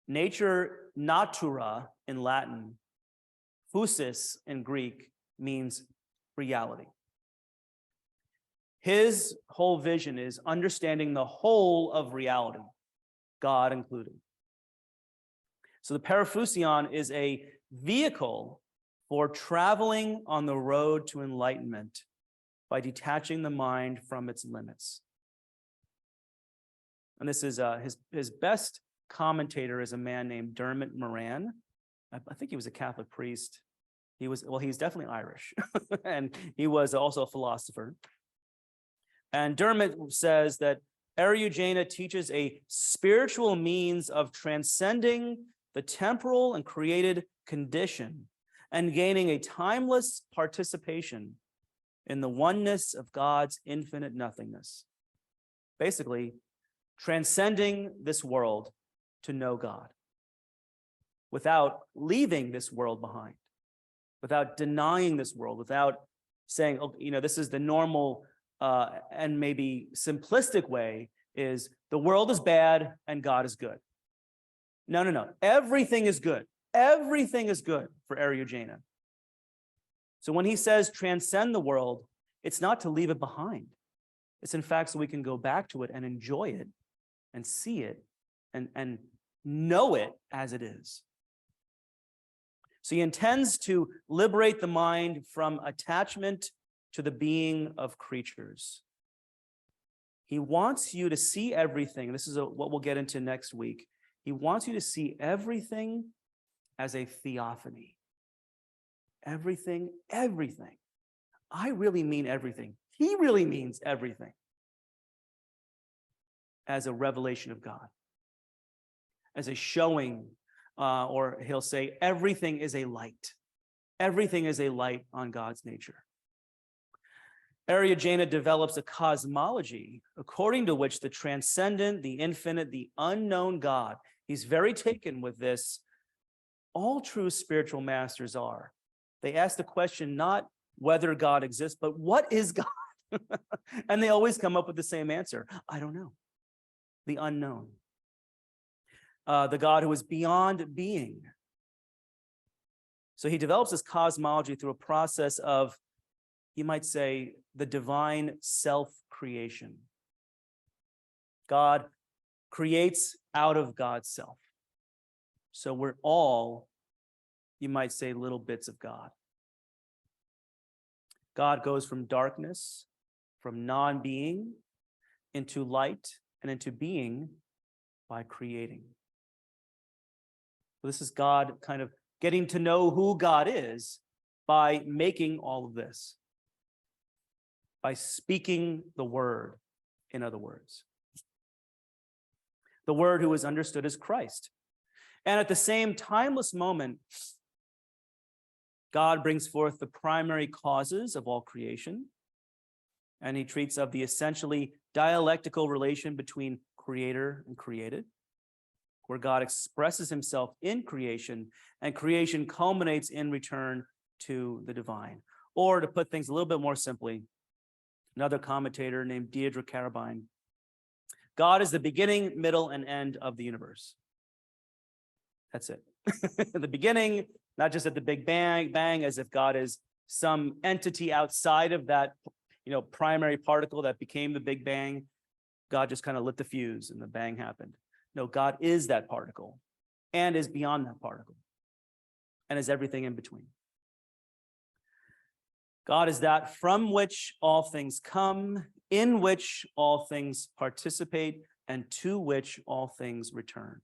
Nature, natura in Latin, phusis in Greek, means reality. His whole vision is understanding the whole of reality, God included. So the Parousios is a vehicle for traveling on the road to enlightenment by detaching the mind from its limits. And this is his best commentator is a man named Dermot Moran. I think he was a Catholic priest. He's definitely Irish, and he was also a philosopher. And Dermot says that Eriugena teaches a spiritual means of transcending the temporal and created condition and gaining a timeless participation in the oneness of God's infinite nothingness. Basically, transcending this world to know God without leaving this world behind, without denying this world, without saying, oh, this is the normal and maybe simplistic way is the world is bad and God is good. No. Everything is good. Everything is good for Eriugena. So when he says transcend the world, it's not to leave it behind. It's in fact so we can go back to it and enjoy it and see it and know it as it is. So he intends to liberate the mind from attachment to the being of creatures. He wants you to see everything. This is what we'll get into next week. He wants you to see everything as a theophany. Everything. I really mean everything. He really means everything as a revelation of God, as a showing, or he'll say, everything is a light. Everything is a light on God's nature. Eriugena develops a cosmology according to which the transcendent, the infinite, the unknown God, he's very taken with this. All true spiritual masters are. They ask the question not whether God exists, but what is God? And they always come up with the same answer. I don't know. The unknown. The God who is beyond being. So he develops this cosmology through a process of, you might say, the divine self-creation. God creates out of God's self. So we're all, you might say, little bits of God. God goes from darkness, from non-being, into light and into being by creating. So this is God kind of getting to know who God is by making all of this, by speaking the word, in other words. The word who is understood as Christ. And at the same timeless moment, God brings forth the primary causes of all creation, and he treats of the essentially dialectical relation between creator and created, where God expresses himself in creation, and creation culminates in return to the divine. Or to put things a little bit more simply, another commentator named Deirdre Carabine, God is the beginning, middle, and end of the universe. That's it. The beginning, not just at the Big Bang, as if God is some entity outside of that, primary particle that became the Big Bang. God just kind of lit the fuse and the bang happened. No, God is that particle and is beyond that particle and is everything in between. God is that from which all things come, in which all things participate, and to which all things return.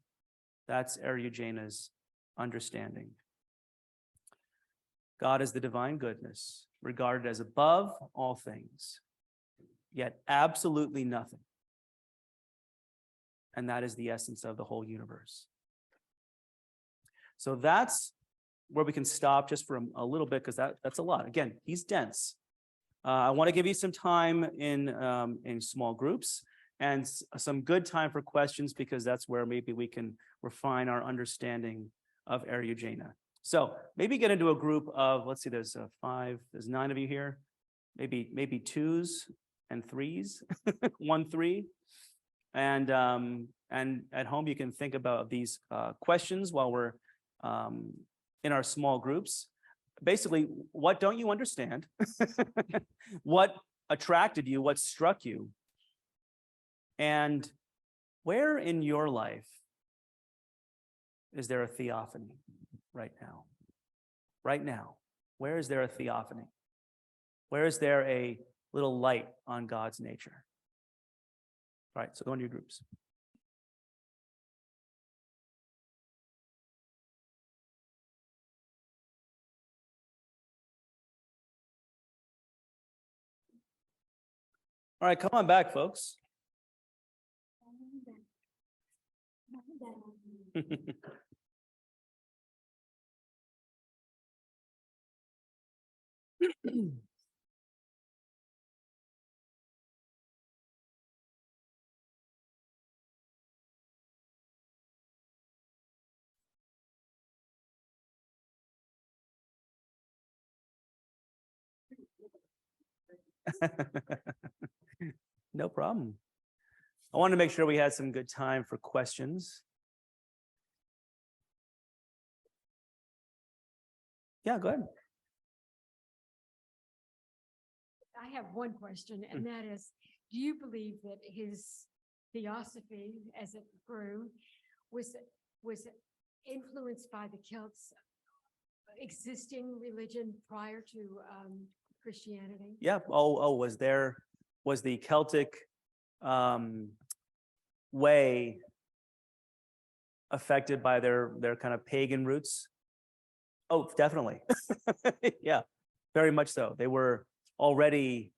That's Eriugena's understanding. God is the divine goodness, regarded as above all things, yet absolutely nothing. And that is the essence of the whole universe. So that's where we can stop just for a little bit, because that's a lot. Again, he's dense. I want to give you some time in small groups and some good time for questions, because that's where maybe we can refine our understanding of Eriugena. So maybe get into a group of, let's see, there's 9 of you here, maybe 2s and 3s, 1, 3. And at home, you can think about these questions while we're in our small groups. Basically, what don't you understand? What attracted you? What struck you? And where in your life is there a theophany right now? Right now, where is there a theophany? Where is there a little light on God's nature? All right, so go into your groups. All right, come on back, folks. No problem. I wanted to make sure we had some good time for questions. Yeah, go ahead. I have one question, and that is, do you believe that his theosophy, as it grew, was influenced by the Celts' existing religion prior to Christianity? Yeah. Was the Celtic way affected by their kind of pagan roots? Oh, definitely. Yeah, very much so. They were already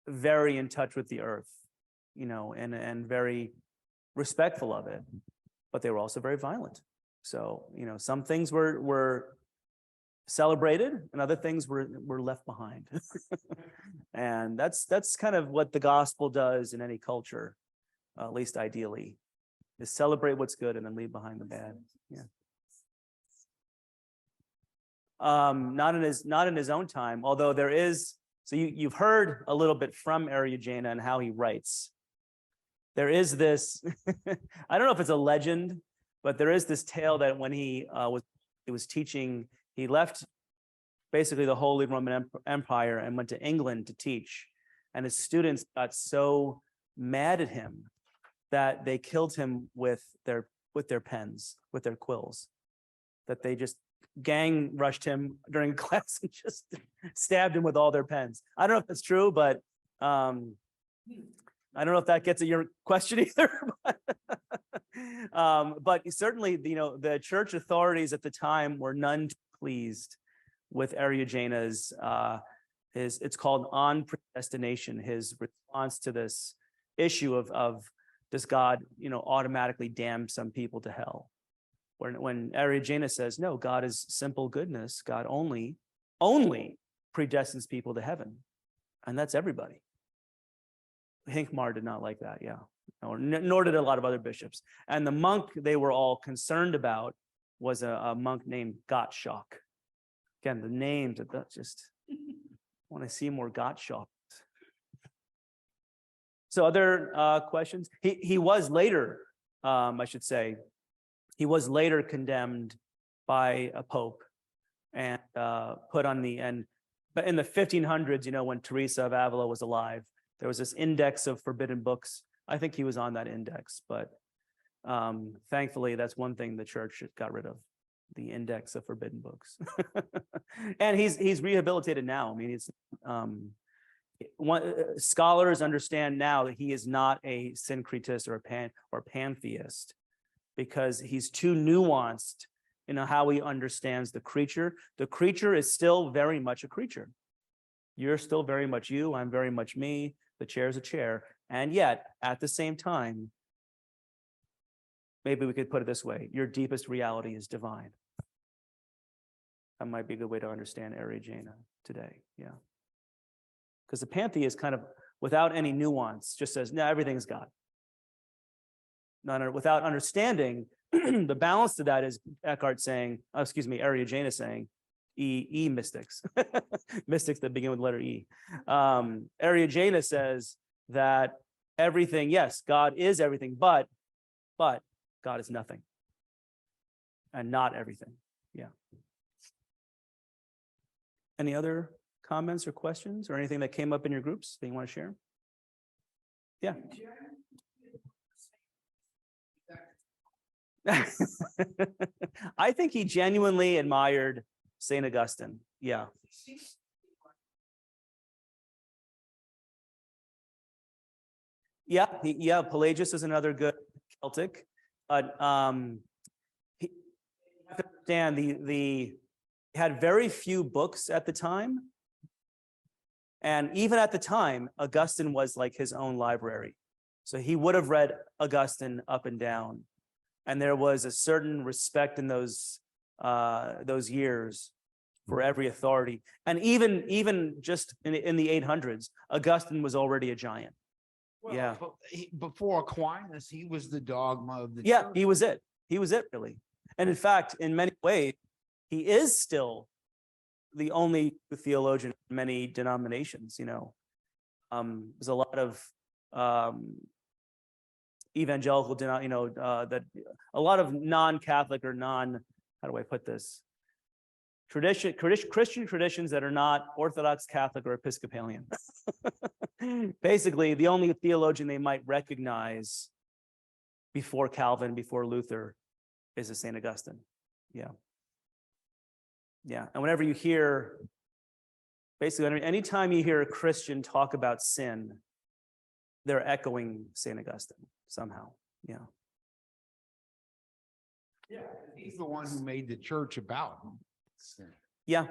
very in touch with the earth, and very respectful of it, but they were also very violent. So, some things were celebrated and other things were left behind. And that's kind of what the gospel does in any culture, at least ideally, is celebrate what's good and then leave behind the bad. Yeah. Not in his own time, although there is. So you've heard a little bit from Eriugena and how he writes. There is this, I don't know if it's a legend, but there is this tale that when he was teaching, he left basically the Holy Roman Empire and went to England to teach. And his students got so mad at him that they killed him with their pens, with their quills, that they just gang rushed him during class and just stabbed him with all their pens. I don't know if that's true, but I don't know if that gets at your question either. But certainly, the church authorities at the time were none too pleased with Eriugena's it's called on predestination, his response to this issue of does God automatically damn some people to hell? When Eriugena says, no, God is simple goodness. God only predestines people to heaven. And that's everybody. Hincmar did not like that, yeah. Nor did a lot of other bishops. And the monk they were all concerned about was a monk named Gottschalk. Again, the names, that just want to see more Gottschalks. So other questions? He was later, I should say, he was later condemned by a pope and put on the end. But in the 1500s, when Teresa of Avila was alive, there was this index of forbidden books. I think he was on that index, but thankfully, that's one thing the church got rid of, the index of forbidden books. And he's rehabilitated now. I mean, it's scholars understand now that he is not a syncretist or a pantheist, because he's too nuanced in how he understands the creature. The creature is still very much a creature. You're still very much you, I'm very much me, the chair is a chair. And yet, at the same time, maybe we could put it this way, your deepest reality is divine. That might be a good way to understand Eriugena today, yeah. Because the pantheist kind of, without any nuance, just says, no, everything's God. Without understanding, the balance to that is Eckhart saying, Eriugena saying, E mystics, mystics that begin with letter E. Eriugena says that everything, yes, God is everything, but God is nothing and not everything. Yeah. Any other comments or questions or anything that came up in your groups that you want to share? Yeah. I think he genuinely admired St. Augustine. Yeah. Yeah, Pelagius is another good Celtic. But he have to understand the had very few books at the time. And even at the time, Augustine was like his own library. So he would have read Augustine up and down. And there was a certain respect in those years for every authority. And even just in the 800s, Augustine was already a giant. Well, Yeah. but before Aquinas, he was the dogma of the Yeah, church. he was it. He was it, really. And in fact, in many ways, he is still the only theologian in many denominations, you know. There's a lot of evangelical, that a lot of non-Catholic or how do I put this? Christian traditions that are not Orthodox, Catholic, or Episcopalian. Basically, the only theologian they might recognize before Calvin, before Luther, is a St. Augustine. Yeah. Yeah. And whenever you hear, basically, anytime you hear a Christian talk about sin, they're echoing St. Augustine somehow. Yeah. Yeah, he's the one who made the church about sin. Yeah,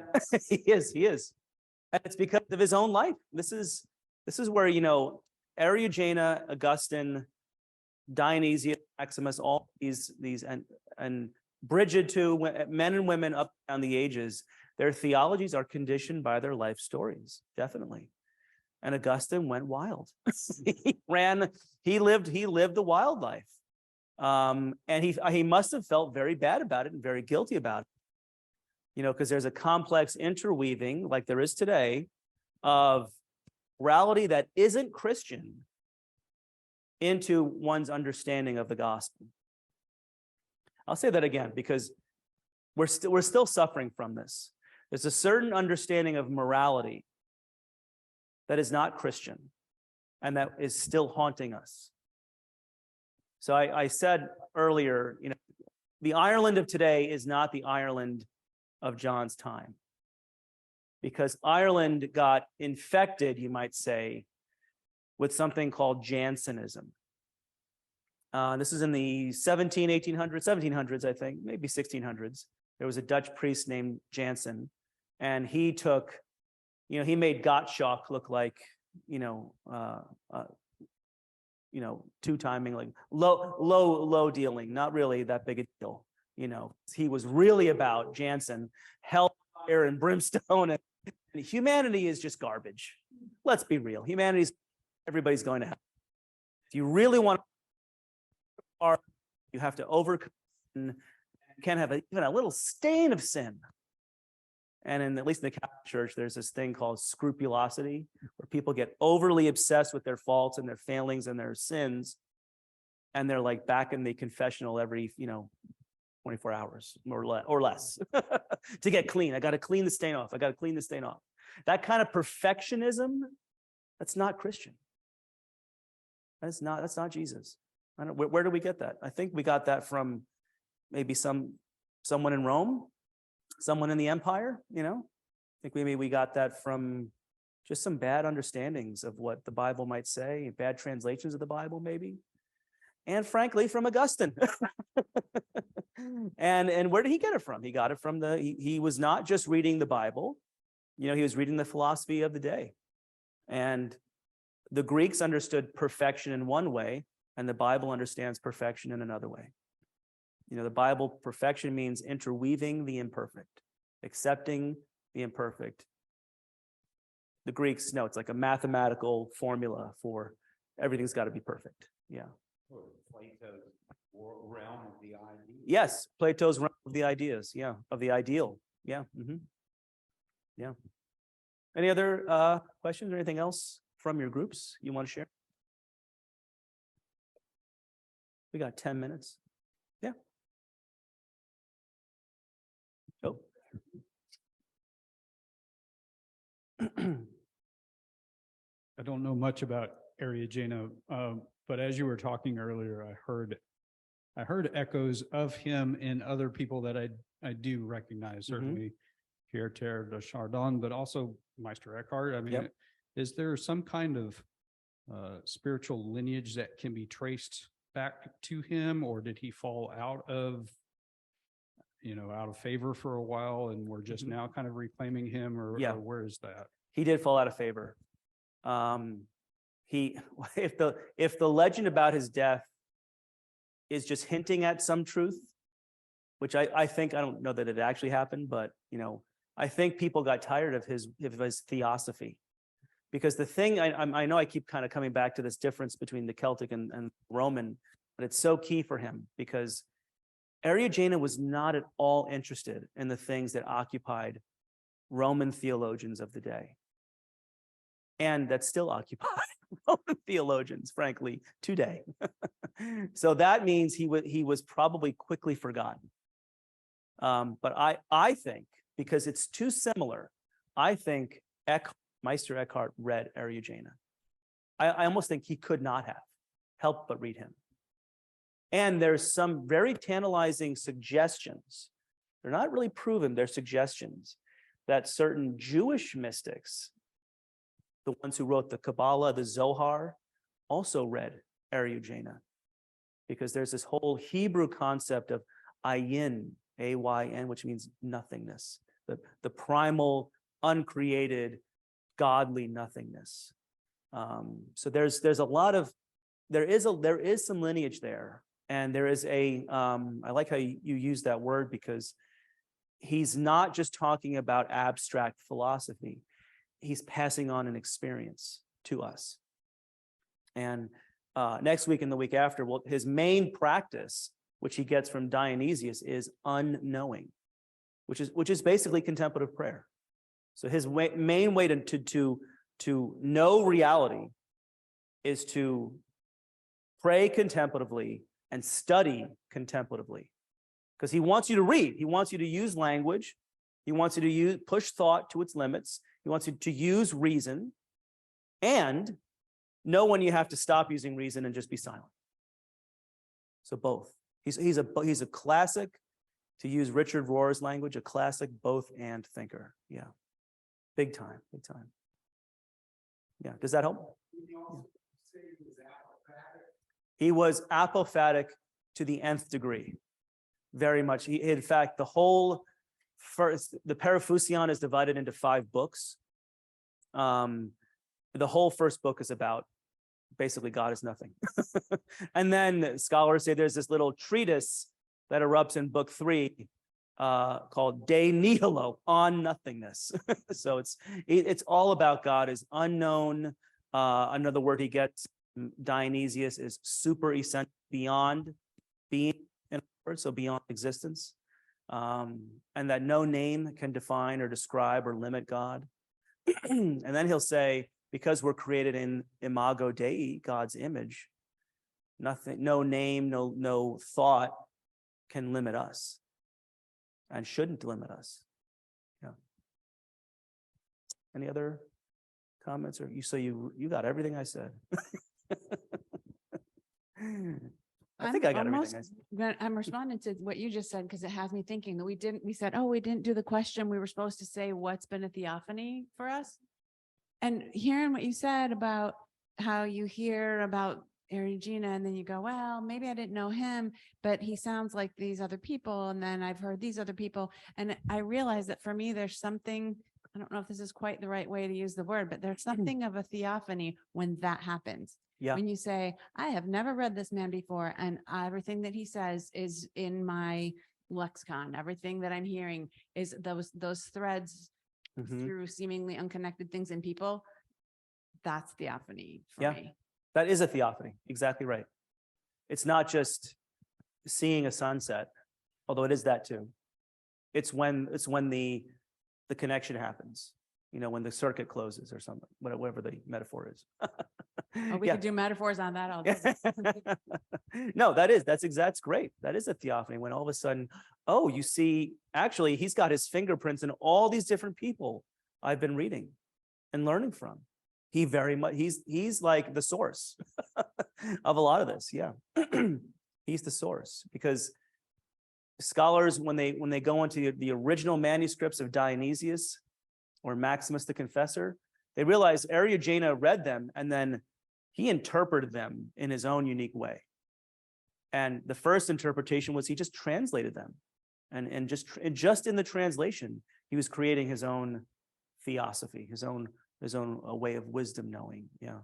he is. And it's because of his own life. This is where, Eriugena, Augustine, Dionysius, Maximus, all these and Bridget too, men and women up down the ages, their theologies are conditioned by their life stories, definitely. And Augustine went wild. he lived the wild life. And he must have felt very bad about it and very guilty about it. Because there's a complex interweaving, like there is today, of morality that isn't Christian into one's understanding of the gospel. I'll say that again because we're still suffering from this. There's a certain understanding of morality that is not Christian and that is still haunting us. So I said earlier, the Ireland of today is not the Ireland of John's time, because Ireland got infected, you might say, with something called Jansenism. This is in the 1700s, I think, maybe 1600s. There was a Dutch priest named Jansen, and he took, he made Gottschalk look like, two-timing, like low dealing, not really that big a deal. He was really about Jansen, hellfire and brimstone, and humanity is just garbage. Let's be real. Everybody's going to hell. If you really want to, you have to overcome. You can't have even a little stain of sin. And at least in the Catholic Church, there's this thing called scrupulosity, where people get overly obsessed with their faults and their failings and their sins, and they're like back in the confessional every 24 hours or less to get clean. I got to clean the stain off. That kind of perfectionism, that's not Christian. That's not Jesus. Where do we get that? I think we got that from maybe someone in Rome, someone in the empire, I think maybe we got that from just some bad understandings of what the Bible might say, bad translations of the Bible maybe. and frankly, from Augustine. And where did he get it from? He got it from he was not just reading the Bible, he was reading the philosophy of the day. And the Greeks understood perfection in one way, and the Bible understands perfection in another way. The Bible, perfection means interweaving the imperfect, accepting the imperfect. The Greeks, no, it's like a mathematical formula for everything's got to be perfect. Yeah. Plato's realm of the idea. Yes, Plato's realm of the ideas. Yeah, of the ideal. Yeah. Yeah. Any other questions or anything else from your groups you want to share? We got 10 minutes. Yeah. Oh. I don't know much about Eriugena, but as you were talking earlier, I heard echoes of him in other people that I do recognize, certainly Pierre de Chardin, but also Meister Eckhart. I mean, Yep. Is there some kind of spiritual lineage that can be traced back to him, or did he fall out of favor for a while and we're just now kind of reclaiming him, or where is that? He did fall out of favor. If the legend about his death is just hinting at some truth, which I think, I don't know that it actually happened, but I think people got tired of his theosophy. Because the thing, I know I keep kind of coming back to this difference between the Celtic and Roman, but it's so key for him because Eriugena was not at all interested in the things that occupied Roman theologians of the day. And that still occupy Roman theologians, frankly, today. So that means he was probably quickly forgotten. But I think, because it's too similar, I think Meister Eckhart read Eriugena. I almost think he could not have helped but read him. And there's some very tantalizing suggestions. They're not really proven, they're suggestions that certain Jewish mystics, the ones who wrote the Kabbalah, the Zohar, also read Eriugena. Because there's this whole Hebrew concept of ayin, A-Y-N, which means nothingness, the primal, uncreated, godly nothingness. So there is some lineage there, and there is I like how you use that word, because he's not just talking about abstract philosophy. He's passing on an experience to us. And next week and the week after, his main practice, which he gets from Dionysius, is unknowing, which is basically contemplative prayer. So his main way to know reality is to pray contemplatively and study contemplatively, because he wants you to read. He wants you to use language. He wants you to push thought to its limits. He wants you to use reason and know when you have to stop using reason and just be silent. So both. He's a classic, to use Richard Rohr's language, a classic both and thinker. Yeah. Big time, big time. Yeah, does that help? He was apophatic to the nth degree, very much. In fact, the Paraphusion is divided into 5 books. The whole first book is about basically God is nothing. And then scholars say there's this little treatise that erupts in book 3 called De Nihilo, on nothingness. So it's all about God is unknown. Another word he gets, Dionysius, is super essential, beyond being, in other words, so beyond existence. And that no name can define or describe or limit God. And then he'll say, because we're created in imago Dei, God's image, nothing, no name, no thought can limit us and shouldn't limit us. Yeah. Any other comments? Or you got everything I said. I think I got everything I said. I'm responding to what you just said, because it has me thinking that we said, oh, we didn't do the question. We were supposed to say, what's been a theophany for us? And hearing what you said about how you hear about Eriugena, and then you go, well, maybe I didn't know him, but he sounds like these other people. And then I've heard these other people. And I realize that for me, there's something, I don't know if this is quite the right way to use the word, but there's something of a theophany when that happens. Yeah. When you say, I have never read this man before, and everything that he says is in my lexicon. Everything that I'm hearing is those threads Mhm. through seemingly unconnected things in people. That's theophany for Yeah. me. That is a theophany. Exactly right. It's not just seeing a sunset, although it is that too. It's when the connection happens, when the circuit closes or something, whatever the metaphor is. Oh, we Yeah. could do metaphors on that all day. No, that's great. That is a theophany when all of a sudden, oh, you see, actually, he's got his fingerprints in all these different people I've been reading and learning from. He very much, he's like the source of a lot of this. Yeah. He's the source because scholars, when they go into the original manuscripts of Dionysius or Maximus the Confessor, they realize Eriugena read them and then he interpreted them in his own unique way. And the first interpretation was he just translated them. And just in the translation, he was creating his own theosophy, his own way of wisdom knowing. Yeah.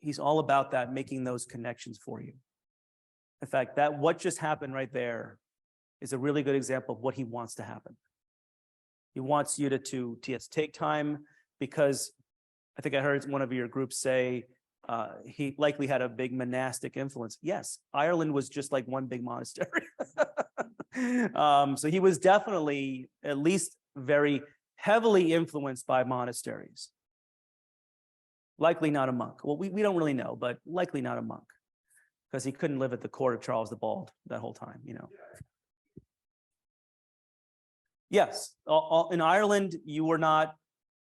He's all about that, making those connections for you. In fact, what just happened right there is a really good example of what he wants to happen. He wants you to take time, because I think I heard one of your groups say he likely had a big monastic influence. Yes, Ireland was just like one big monastery. So he was definitely at least very heavily influenced by monasteries. Likely not a monk. Well, we don't really know, but likely not a monk, because he couldn't live at the court of Charles the Bald that whole time, Yes, in Ireland, you were not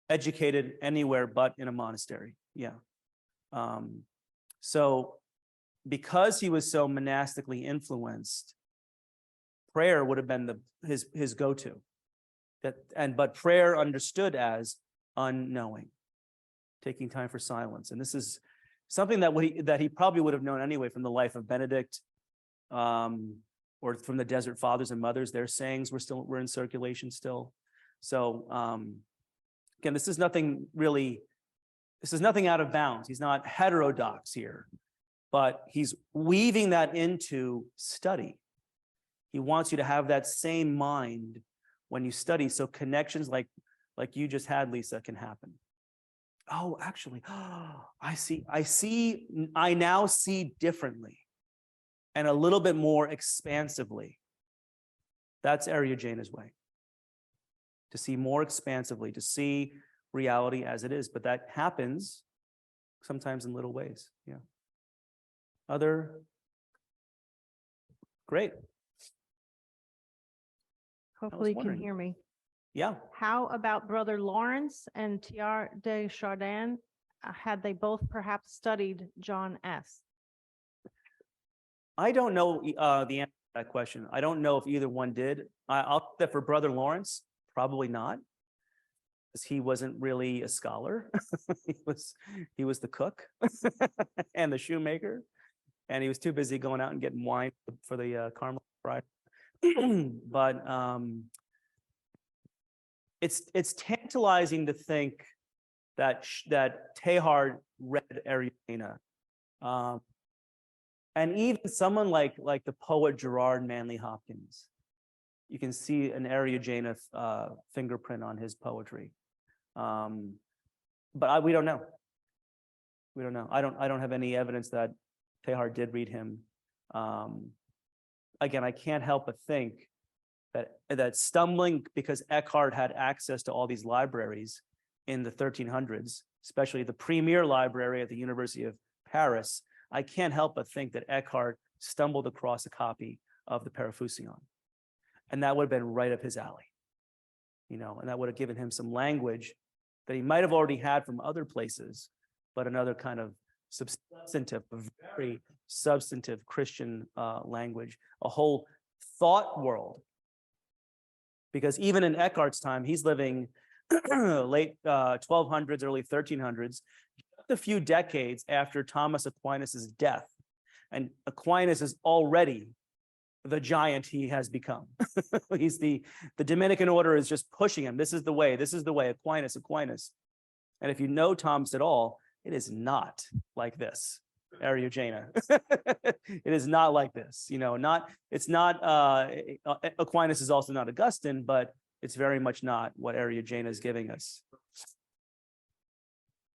educated anywhere but in a monastery. Yeah. So because he was so monastically influenced, prayer would have been his go-to. But prayer understood as unknowing, taking time for silence. And this is something that he probably would have known anyway from the life of Benedict, or from the Desert Fathers and Mothers. Their sayings were in circulation still. So again, this is nothing out of bounds. He's not heterodox here, but he's weaving that into study. He wants you to have that same mind when you study, so connections like you just had, Lisa, can happen. Oh, actually, I now see differently and a little bit more expansively. That's Eriugena's way. To see more expansively, to see reality as it is. But that happens sometimes in little ways. Yeah. Great. Hopefully you can wondering. hear me. Yeah. How about Brother Lawrence and Teilhard de Chardin? Had they both perhaps studied John S? I don't know the answer to that question. I don't know if either one did. I'll bet for Brother Lawrence, probably not, because he wasn't really a scholar. he was the cook and the shoemaker, and he was too busy going out and getting wine for the Carmel bride. But it's tantalizing to think that Teilhard read Eriugena. And even someone like the poet Gerard Manley Hopkins, you can see an Eriugena fingerprint on his poetry. But we don't know. We don't know. I don't have any evidence that Teilhard did read him. Again, I can't help but think that stumbling, because Eckhart had access to all these libraries in the 1300s, especially the premier library at the University of Paris, I can't help but think that Eckhart stumbled across a copy of the Parafusion. And that would have been right up his alley, and that would have given him some language that he might have already had from other places, but another kind of very substantive Christian language, a whole thought world. Because even in Eckhart's time, he's living late 1200s, early 1300s, just a few decades after Thomas Aquinas's death. And Aquinas is already the giant he has become. He's the Dominican order is just pushing him. This is the way, Aquinas, Aquinas. And if you know Thomas at all, it is not like this, Eriugena. It is not like this, it's not, Aquinas is also not Augustine, but it's very much not what Eriugena is giving us.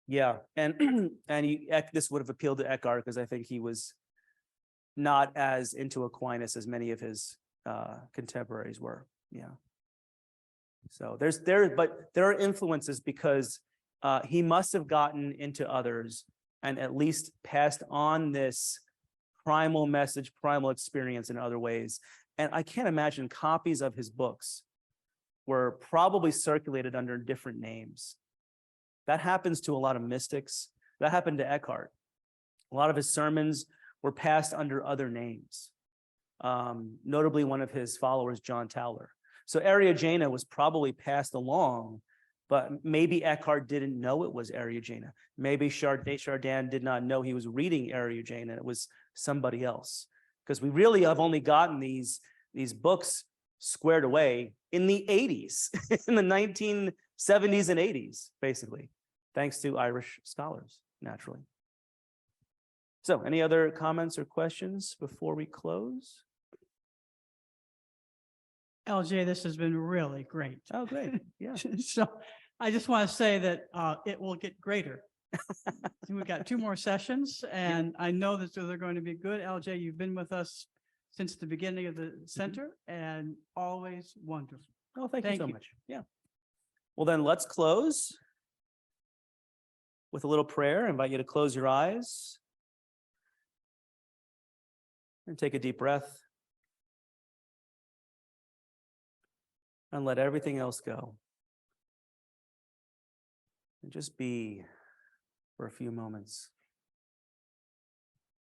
Yeah, and this would have appealed to Eckhart because I think he was not as into Aquinas as many of his contemporaries were. Yeah. So but there are influences because he must have gotten into others and at least passed on this primal message, primal experience in other ways. And I can't imagine copies of his books were probably circulated under different names. That happens to a lot of mystics. That happened to Eckhart. A lot of his sermons were passed under other names. Notably, one of his followers, John Tauler. So Eriugena was probably passed along, but maybe Eckhart didn't know it was Eriugena. Maybe Chardin did not know he was reading Eriugena. It was somebody else. Because we really have only gotten these books squared away in the 80s, in the 1970s and 80s, basically, thanks to Irish scholars, naturally. So any other comments or questions before we close? LJ, this has been really great. Oh, great. Yeah. So I just want to say that it will get greater. We've got 2 more sessions and I know that they're going to be good. LJ, you've been with us since the beginning of the center and always wonderful. Oh, thank you Thank so you. much. Yeah. Well, then let's close with a little prayer. I invite you to close your eyes and take a deep breath and let everything else go. And just be for a few moments.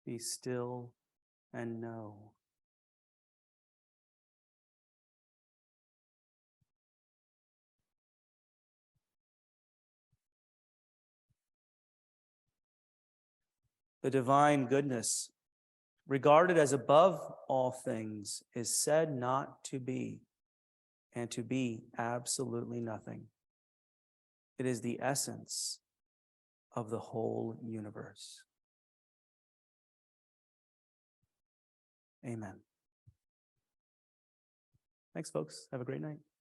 Be still and know. The divine goodness, regarded as above all things, is said not to be, and to be absolutely nothing. It is the essence of the whole universe. Amen. Thanks, folks. Have a great night.